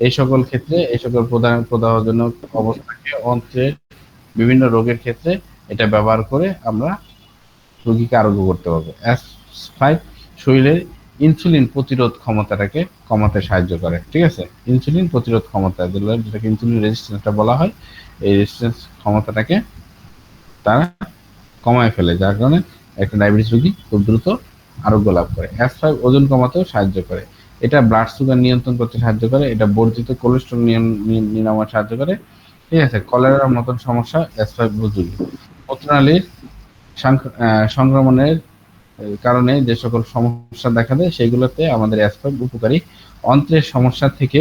এই সকল ক্ষেত্রে, এই সকল প্রদাহজনক অবস্থাকে অন্ত্রের বিভিন্ন রোগের ক্ষেত্রে এটা ব্যবহার করে আমরা রোগীকে আরোগ্য করতে পারবো। S5 শরীরের ইনসুলিন প্রতিরোধ ক্ষমতাটাকে কমাতে সাহায্য করে, ঠিক আছে, ইনসুলিন প্রতিরোধ ক্ষমতা যেটাকে ইনসুলিন রেজিস্ট্যান্সটা বলা হয়, এই রেজিস্ট্যান্স ক্ষমতাটাকে তারা কমায় ফেলে, যার কারণে একটা ডায়াবেটিস রোগী খুব দ্রুত আরোগ্য লাভ করে। S5 ওজন কমাতেও সাহায্য করে, এটা ব্লাড সুগার নিয়ন্ত্রণ করতে সাহায্য করে, এটা বর্ধিত কোলেস্টেরল নিরাময় সাহায্য করে, ঠিক আছে। কলেরার মতন সমস্যা S5 উপযোগী। মূত্রনালীর সংক্রমণের কারণে যে সকল সমস্যা দেখা দেয় সেগুলোতে আমাদের S5 উপকারী। অন্ত্রের সমস্যা থেকে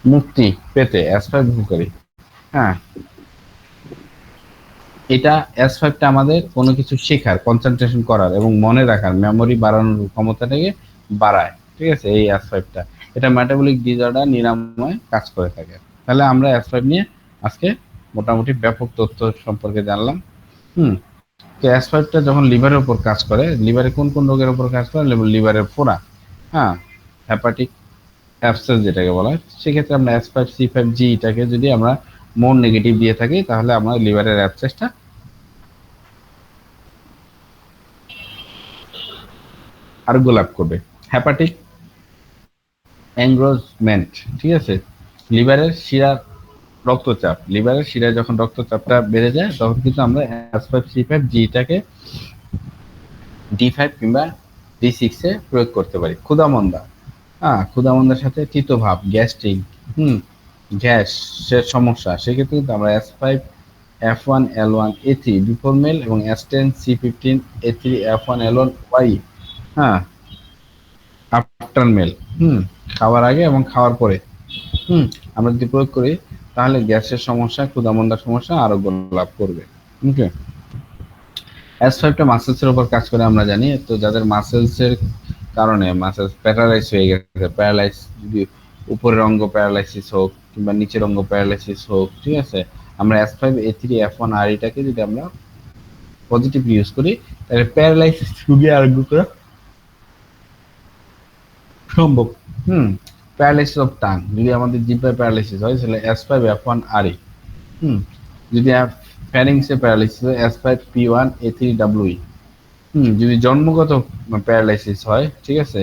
মুক্তি পেতে S5 উপকারী। এটা S5টা আমাদের কোনো কিছু শেখার, কনসেন্ট্রেশন করার এবং মনে রাখার, মেমোরি বাড়ানোর ক্ষমতাটাকে বাড়ায়। ঠিক আছে, এই S5টা এটা মেটাবলিক ডিসঅর্ডার নিরাময় কাজ করে থাকে। তাহলে আমরা S5 নিয়ে আজকে মোটামুটি ব্যাপক তথ্য সম্পর্কে জানলাম। তো S5টা যখন লিভারের উপর কাজ করে, লিভারে কোন কোন রোগের উপর কাজ করে? লিভারের ফোড়া, হ্যাঁ, হেপাটিক অ্যাবসেস যেটাকে বলা হয়, সেক্ষেত্রে আমরা S5C5G এটাকে যদি আমরা মোর নেগেটিভ দিয়ে থাকি তাহলে আমরা লিভারের অ্যাবসেসটা আরোগ্য লাভ করবে। হেপাটিক এনগ্রোজমেন্ট, ঠিক আছে, লিভারের শিরার রক্তচাপ, লিভারের শিরায় যখন রক্তচাপটা বেড়ে যায় তখন কিন্তু আমরা S5C5G টাকে D5 কিংবা D6 এ প্রয়োগ করতে পারি। ক্ষুধামন্দা, ক্ষুধামন্দার সাথে তিতভাব, গ্যাস্ট্রিক, গ্যাসের সমস্যা, সেক্ষেত্রে কিন্তু আমরা S5F1L1A3 বিফোর মেল এবং S10C15A3F1L1Y, হ্যাঁ, আফটার মেল, খাওয়ার আগে এবং খাওয়ার পরে আমরা যদি প্রয়োগ করি তাহলে গ্যাসের সমস্যা, ক্ষুধামন্দার সমস্যা আরোগ্য লাভ করবে। ওকে, S5টা মাসেলসের উপর কাজ করে আমরা জানি। তো যাদের মাসেলসের কারণে মাসেলস প্যারালাইজ হয়ে গেছে, প্যারালাইজ যদি উপরের অঙ্গ প্যারালাইসিস হোক কিংবা নিচের অঙ্গ প্যারালাইসিস হোক, ঠিক আছে, আমরা S5A3F1R এটাকে যদি আমরা পজিটিভ ইউজ করি তাহলে প্যারালাইসিস রোগী আরোগ্য করা সম্ভব। প্যারালাইসিস অফ টাং, যদি আমাদের জিহ্বায় প্যারালাইসিস হয় তাহলে S5F1RE। যদি ফ্যারিংসে প্যারালাইসিস হয় S5P1A3WE। যদি জন্মগত প্যারালাইসিস হয়, ঠিক আছে,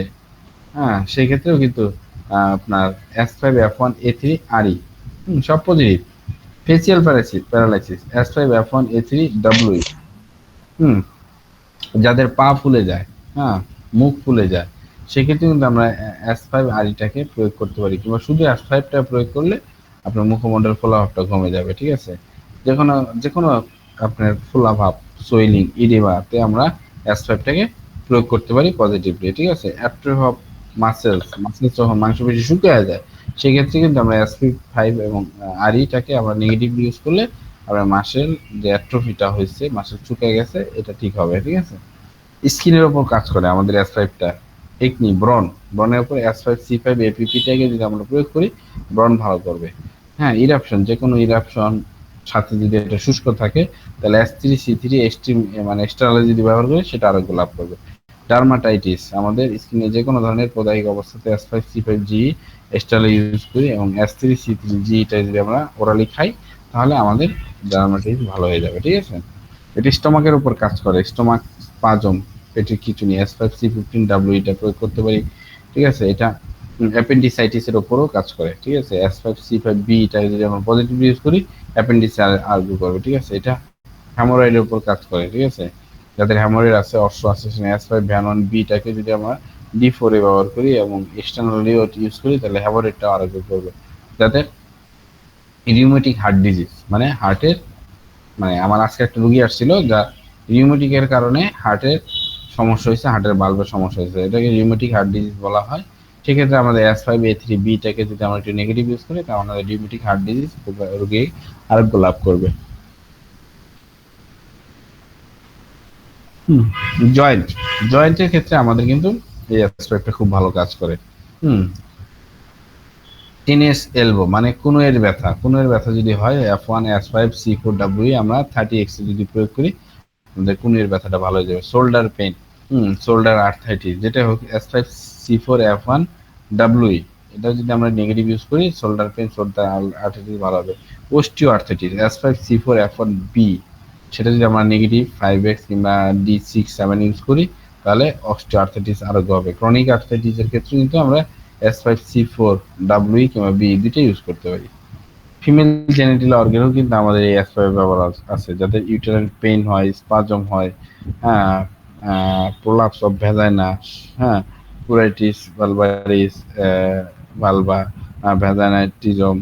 সেই ক্ষেত্রেও কিন্তু আপনার S5F1A3RE সব পজিটিভ। Facial paralysis S5F1A3WE। যাদের পা ফুলে যায়, মুখ ফুলে যায়, সেক্ষেত্রে কিন্তু আমরা S5RE-টাকে প্রয়োগ করতে পারি, কিংবা শুধু S5টা প্রয়োগ করলে আপনার মুখমণ্ডল ফোলাভাবটা কমে যাবে। ঠিক আছে, যে কোনো আপনার ফোলাভাব, সোয়েলিং, ইডিমাতে আমরা S5টাকে প্রয়োগ করতে পারি পজিটিভলি। ঠিক আছে, অ্যাট্রফি অফ মাসেলস যখন মাংসপেশি শুকিয়ে যায় সেক্ষেত্রে কিন্তু আমরা S5 এবং RE-টাকে আমরা নেগেটিভ ইউজ করলে আমরা মাসেল যে অ্যাট্রফিটা হয়েছে, মাসেল শুকিয়ে গেছে, এটা ঠিক হবে। ঠিক আছে, স্কিনের উপর কাজ করে আমাদের S5টা। একনি ব্রণের উপর S5C5APP-টাকে যদি আমরা প্রয়োগ করি ব্রণ ভালো করবে। ইরাপশন, যে কোনো ইরাপশন সাথে যদি এটা শুষ্ক থাকে তাহলে S3C3 মানে এক্সট্রালা যদি ব্যবহার করি সেটা আরোগ্য লাভ করবে। ডার্মাটাইটিস, আমাদের স্কিনে যে কোনো ধরনের প্রদাহিক অবস্থাতে S5C5G এক্সট্রালা ইউজ করি এবং S3C3G-টা যদি আমরা ওরালি খাই তাহলে আমাদের ডার্মাটাইটিস ভালো হয়ে যাবে। ঠিক আছে, এটি স্টোমাকের উপর কাজ করে, স্টোমাক স্পাজম, পেটের খিঁচুনি, S5C15WE-টা প্রয়োগ করতে পারি। ঠিক আছে, এটা অ্যাপেন্ডিসাইটিসের উপরও কাজ করে। ঠিক আছে, S5C5B-টা যদি আমরা পজিটিভ ইউজ করি অ্যাপেন্ডিস আরোগ্য করবে। ঠিক আছে, এটা হ্যামোরয়েডের উপর কাজ করে। ঠিক আছে, যাদের হ্যামোরয়েড আছে, অর্শ আছে, S5-1B-টাকে যদি আমরা D4 এ ব্যবহার করি এবং এক্সটার্নালি ইউজ করি তাহলে হ্যামোরয়েডটা আরোগ্য করবে। যাদের রিউমেটিক হার্ট ডিজিজ, মানে হার্টের, মানে আমার আজকে একটা রোগী আসছিল যা রিউমেটিকের কারণে হার্টের সমস্যা হয়েছে, হার্টের বাল্বের সমস্যা হয়েছে, এটাকে রিউমেটিক হার্ট ডিজিজ বলা হয়। সেক্ষেত্রে আমাদের S5A3B-টাকে যদি আমরা একটু নেগেটিভ ইউজ করি তাহলে আমাদের রিউমেটিক হার্ট ডিজিজ রোগী আরোগ্য লাভ করবে। জয়েন্টের ক্ষেত্রে আমাদের কিন্তু এই S5টা খুব ভালো কাজ করে। টেনিস এলবো, মানে কুনুয়ের ব্যথা যদি হয় F1 S5C4WE আমরা 30x যদি প্রয়োগ করি আমাদের কুনুয়ের ব্যথাটা ভালো হয়ে যাবে। শোল্ডার পেইন, শোল্ডার আর্থ্রাইটিস, যেটা হোক S5C4F1WE, এটা যদি আমরা নেগেটিভ ইউজ করি শোল্ডার পেইন, শোল্ডার আর্থ্রাইটিস ভালো হবে। অস্টিও আর্থ্রাইটিস S5C4F1B, সেটা যদি আমরা নেগেটিভ 5x কিংবা D6-7 ইউজ করি তাহলে অস্টিও আর্থ্রাইটিস আরোগ্য হবে। ক্রনিক আর্থ্রাইটিসের ক্ষেত্রে কিন্তু আমরা S5C4WE কিংবা B দুটো ইউজ করতে পারি। ফিমেল জেনিটাল অর্গানেও কিন্তু আমাদের এই S5 ব্যবহার আছে। যাদের ইউটেরাইন পেইন হয়, স্পাজম হয়, prolapse of vagina, pruritus vulvaris, vulva, vaginismus,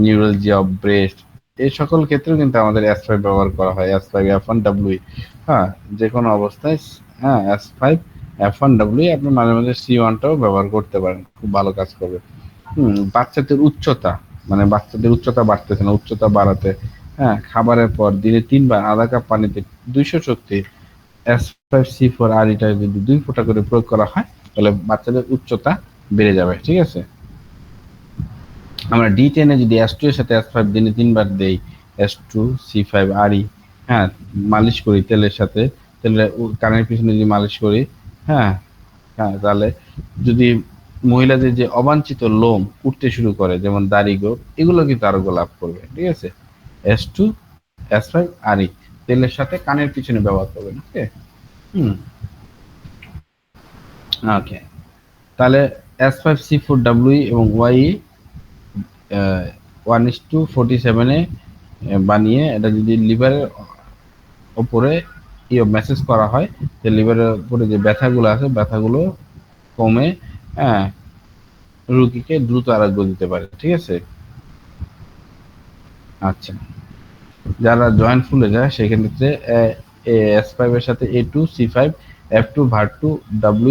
neuralgia of breast, এই সকল ক্ষেত্রেও কিন্তু আমাদের S5 ব্যবহার করা হয়। S5F1WE, যে কোনো অবস্থায় S5F1WE আপনি মাঝে মাঝে C1টাও ব্যবহার করতে পারেন, খুব ভালো কাজ করবে। বাচ্চাদের উচ্চতা, মানে বাচ্চাদের উচ্চতা বাড়তেছে না, উচ্চতা বাড়াতে হ্যাঁ, খাবারের পর দিনে 3 বার আধা কাপ পানিতে 200 শক্তি S5C4 এটা যদি 2 ফোঁটা করে প্রয়োগ করা হয় তাহলে বাচ্চাদের উচ্চতা বেড়ে যাবে। ঠিক আছে? আমরা D10 এ যদি S2 এর সাথে S5 দিনে 3 বার দেই, S2C5RE, হ্যাঁ, মালিশ করি তেলের সাথে, তেলের কানের পিছনে যদি মালিশ করি, হ্যাঁ, হ্যাঁ, তাহলে যদি মহিলাদের যে অবাঞ্ছিত লোম উঠতে শুরু করে যেমন দাড়ি গোঁফ, এগুলো কিন্তু আরোগ্য লাভ করবে। ঠিক আছে? S2 S5RE তেলের সাথে কানের পিছনে ব্যবহার করবেন। ওকে? ওকে, তাহলে S5C4WE এবং YE 1:47 বানিয়ে এটা যদি লিভারের উপরে মেসেজ করা হয়, যে লিভারের উপরে যে ব্যথাগুলো আছে ব্যথাগুলো কমে, হ্যাঁ, রোগীকে দ্রুত আরোগ্য দিতে পারে। ঠিক আছে? আচ্ছা, যারা জয়েন্ট ফুলে যায় সেক্ষেত্রে S5 এর সাথে A2C5F2 VAR2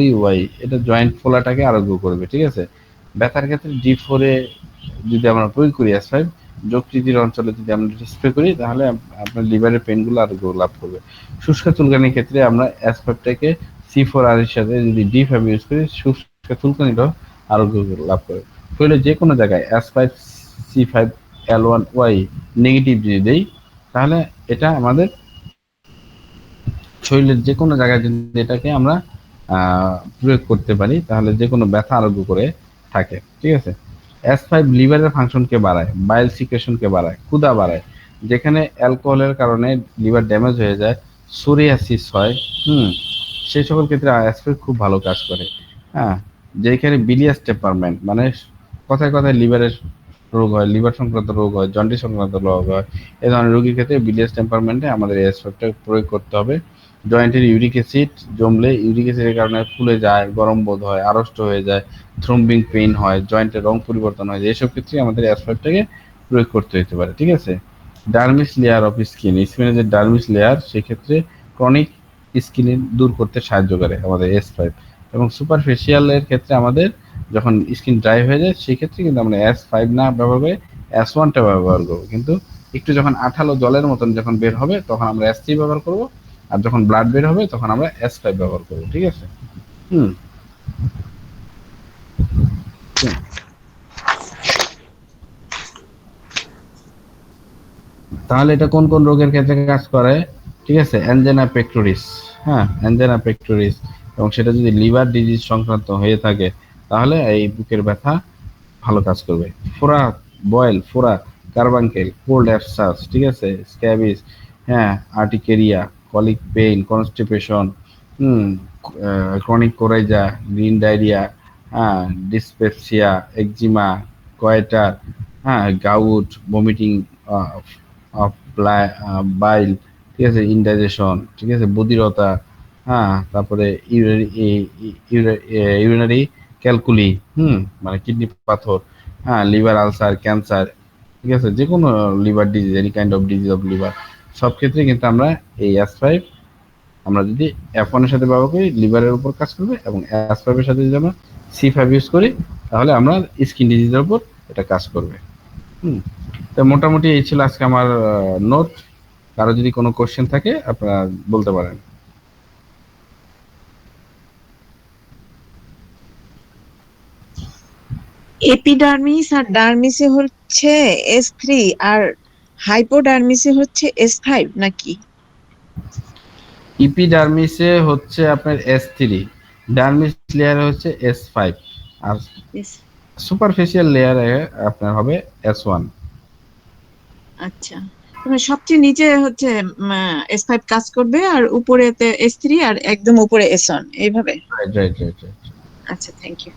WY এটা জয়েন্ট ফোলাটাকে আরোগ্য করবে। ঠিক আছে? ব্যথার ক্ষেত্রে D4 এ যদি আমরা প্রয়োগ করি S5 যকৃতির অঞ্চলে যদি আমরা স্প্রে করি তাহলে আপনার লিভারের পেনগুলো আরোগ্য লাভ করবে। শুষ্ক চুলকানির ক্ষেত্রে আমরা S5টাকে C4R এর সাথে যদি D5 ইউজ করি শুষ্ক চুলকানিটাও আরোগ্য লাভ করে। শরীরে যে কোনো জায়গায় S5C5L1Y নেগেটিভ যদি দেই তাহলে এটা আমাদের শরীরের যে কোনো জায়গায় যদি এটাকে আমরা প্রয়োগ করতে পারি তাহলে যে কোনো ব্যথা আরোগ্য করে থাকে। ঠিক আছে? S5 লিভারের ফাংশনকে বাড়ায়, বাইল সিক্রেশনকে বাড়ায়, ক্ষুধা বাড়ায়। যেখানে অ্যালকোহলের কারণে লিভার ড্যামেজ হয়ে যায়, সোরিয়াসিস হয়, সেই সকল ক্ষেত্রে S5 খুব ভালো কাজ করে। হ্যাঁ, যেখানে বিলিয়াস টেম্পারমেন্ট মানে কথায় কথায় লিভারের রোগ হয়, লিভার সংক্রান্ত রোগ হয়, জন্ডিস সংক্রান্ত রোগ হয়, এই ধরনের রোগীর ক্ষেত্রে বিলিয়াস টেম্পারমেন্টে আমাদের S5টা প্রয়োগ করতে হবে। জয়েন্টের ইউরিক অ্যাসিড জমলে ইউরিক অ্যাসিডের কারণে ফুলে যায়, গরম বোধ হয়, আড়ষ্ট হয়ে যায়, থ্রম্বিং পেইন হয়, জয়েন্টের রং পরিবর্তন হয়, এইসব ক্ষেত্রে আমাদের S5টাকে প্রয়োগ করতে হতে পারে। ঠিক আছে? ডার্মিস লেয়ার অফ স্কিনের যে ডার্মিস লেয়ার সেক্ষেত্রে ক্রনিক স্কিন দূর করতে সাহায্য করে আমাদের S5 এবং সুপারফেশিয়ালের ক্ষেত্রে আমাদের যখন স্কিন ড্রাই হয়ে যায় সেক্ষেত্রে কিন্তু আমরা S5 না ব্যবহার করে S1টা ব্যবহার করবো। কিন্তু একটু যখন আঠালো জলের মতন যখন বের হবে তখন আমরা S3 ব্যবহার করব, আর যখন ব্লাড বের হবে তখন আমরা S5 ব্যবহার করব। ঠিক আছে? তাহলে এটা কোন কোন রোগের ক্ষেত্রে কাজ করে? ঠিক আছে? অ্যানজেনা পেক্টোরিস, হ্যাঁ, অ্যানজেনা পেক্টোরিস, এবং সেটা যদি লিভার ডিজিজ সংক্রান্ত হয়ে থাকে তাহলে এই বুকের ব্যথা ভালো কাজ করবে। ফোড়া, বয়েল, ফোড়া, কার্বাঙ্কেল, কোল্ড অ্যাবসাস, ঠিক আছে, স্ক্যাবিস, হ্যাঁ, urticaria, colic pain, constipation, chronic coryza, green diarrhoea, হ্যাঁ, ডিসপেপসিয়া, একজিমা, গয়টার, হ্যাঁ, গাউট, ভমিটিং অফ বাইল, ঠিক আছে, ইনডাইজেশন, ঠিক আছে, বধিরতা, হ্যাঁ, তারপরে ইউরিনারি ক্যালকুলি, মানে কিডনি পাথর, হ্যাঁ, লিভার আলসার, ক্যান্সার, ঠিক আছে, যে কোনো liver disease, any kind of disease of liver, সব ক্ষেত্রে কিন্তু আমরা এই S5 আমরা যদি F1 এর সাথে ব্যবহার করি লিভারের উপর কাজ করবে, এবং S5 এর সাথে যদি আমরা C5 ইউজ করি তাহলে আমরা স্কিন ডিজিজের উপর এটা কাজ করবে। তো মোটামুটি এই ছিল আজকে আমার নোট। কারো যদি কোনো কোশ্চেন থাকে আপনারা বলতে পারেন। এপিডার্মিস আর ডার্মিসে হচ্ছে S3 আর হাইপোডার্মিসে হচ্ছে S5 নাকি? ইপিডার্মিসে হচ্ছে আপনার S3, ডার্মিস লেয়ারে হচ্ছে S5, আর সুপারফিশিয়াল লেয়ারে আপনার হবে S1। আচ্ছা, মানে সবচেয়ে নিচে হচ্ছে S5 কাজ করবে আর উপরেতে S3 আর একদম উপরে S1, এইভাবে? Right right right right. আচ্ছা, থ্যাংক ইউ।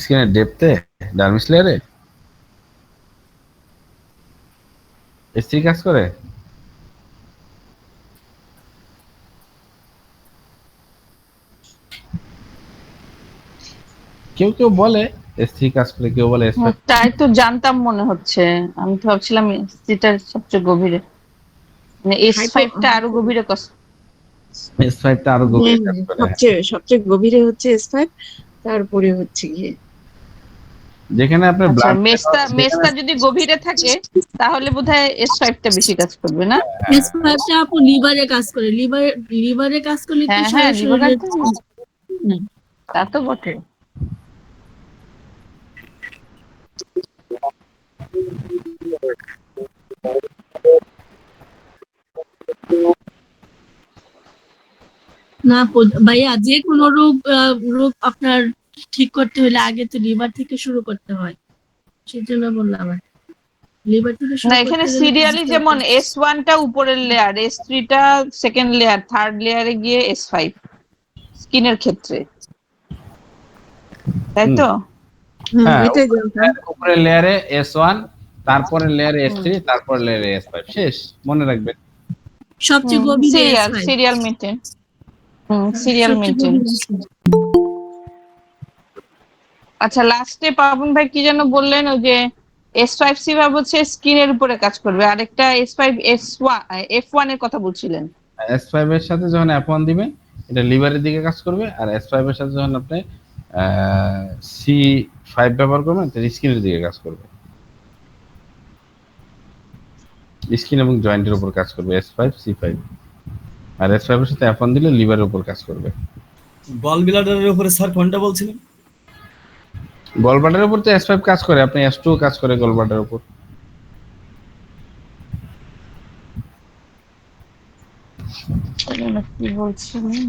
স্কিনের ডেপথে ডার্মিস লেয়ারে S3 কাজ করে। কেউ কেউ বলে S3 কাজ করে, কেউ বলে S5। তাই তো জানতাম মনে হচ্ছে, আমি তো ভাবছিলাম S3টা সবচেয়ে গভীরে, মানে S5টা আরো গভীরে কাজ। S5 টা আরো গভীরে কাজ করে। সবচেয়ে গভীরে হচ্ছে S5, তারপরে হচ্ছে গিয়ে যেখানে আপনার আচ্ছা, ব্লাড মেসটা যদি গভীরে থাকে তাহলে বোধহয় S5টা বেশি কাজ করবে না? S5টা আপু লিভারে কাজ করে, লিভারে কাজ করলে তো হ্যাঁ, লিভার শরীরের তা তো বটে। না ভাইয়া, যে কোনো রোগ আপনার ঠিক করতে হলে আগে তো লিভার থেকে শুরু করতে হয়, সেজন্য বললাম আর লিভার থেকে শুরু না, করতে এখানে গেলে সিরিয়ালি যেমন S1টা উপরের লেয়ার, S3টা সেকেন্ড লেয়ার, থার্ড লেয়ারে গিয়ে S5 স্কিনের ক্ষেত্রে, তাই তো? হ্যাঁ, এটাই জানতাম। উপরের লেয়ারে S1, তারপরে লেয়ারে S3, তারপরে লেয়ারে S5, শেষ। মনে রাখবেন সবচেয়ে গভীরে সিরিয়াল মেইনটেইন। Serial maintain. আচ্ছা, লাস্টে পাবন ভাই কি যেন বললেন, ওই যে S5 সিভাব হচ্ছে স্কিনের উপরে কাজ করবে, আরেকটা S5 F1 এর কথা বলছিলেন। S5 এর সাথে যখন F1 দিবেন, এটা লিভারের দিকে কাজ করবে, আর S5 এর সাথে যখন আপনি C5 ব্যবহার করবেন, তাহলে স্কিনের দিকে কাজ করবে, স্কিন এবং জয়েন্টের উপর কাজ করবে S5 C5। আর S5 এর সাথে F1 দিলে লিভারের উপর কাজ করবে। গল ব্লাডারের উপরে স্যার কোনটা বলছিলেন? গলব্লাডারের উপর তো S5 কাজ করে, আপনি S2 কাজ করে গলব্লাডারের উপর। কি বলছিলেন?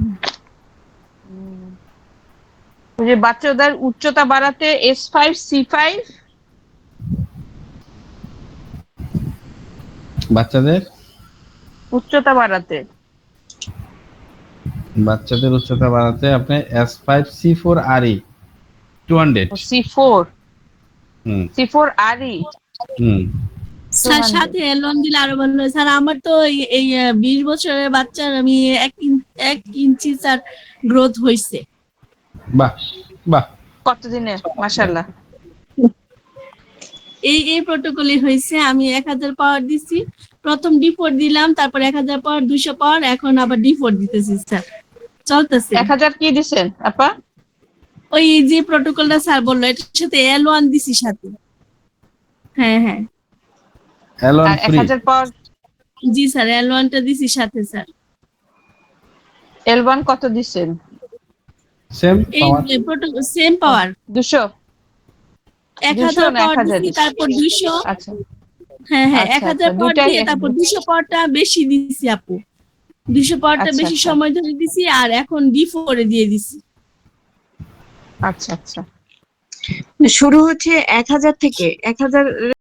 ওই যে বাচ্চাদের উচ্চতা বাড়াতে S5 C5, বাচ্চাদের উচ্চতা বাড়াতে উচ্চতা বাড়াতে আপনি S5 C4 RE 200। C4 হুম C4 RE। স্যার সাথে এলন দিলে আরো ভালো হয় স্যার। আমার তো এই 20 বছরের বাচ্চার আমি 1 ইঞ্চি স্যার গ্রোথ হয়েছে। বাহ বাহ, কতদিনে? মাশাআল্লাহ। এই প্রোটোকলে হয়েছে। আমি 1000 পাওয়ার দিছি, প্রথম D4 দিলাম, তারপর 1000 পাওয়ার, 200 পাওয়ার, এখন আবার D4 দিতেছি স্যার, চলতেছে। 1000 কি দিছেন আপা? ওই যে প্রোটোকলটা স্যার বললো, এটার সাথে L1 দিছি সাথে। হ্যাঁ হ্যাঁ এলন আর ফ্রি 1000 পাওয়ার জি স্যার, L1 টা দিছি সাথে স্যার। L1 কত দিছেন? সেম এই পাওয়ার। প্রোটোকল সেম পাওয়ার 200 1000 না পাওয়ার 1000 দিছি, তারপর 200। আচ্ছা হ্যাঁ হ্যাঁ, আচ্ছা, 1000 পাওয়ার দুইটাই দিয়ে তারপর 200 পাওয়ারটা বেশি দিছি আপু। 200 পাওয়ারটা আচ্ছা, বেশি আচ্ছা। সময় ধরে দিছি, আর এখন D4 এ দিয়ে দিছি। আচ্ছা আচ্ছা। শুরু হচ্ছে 1000 থেকে, 1000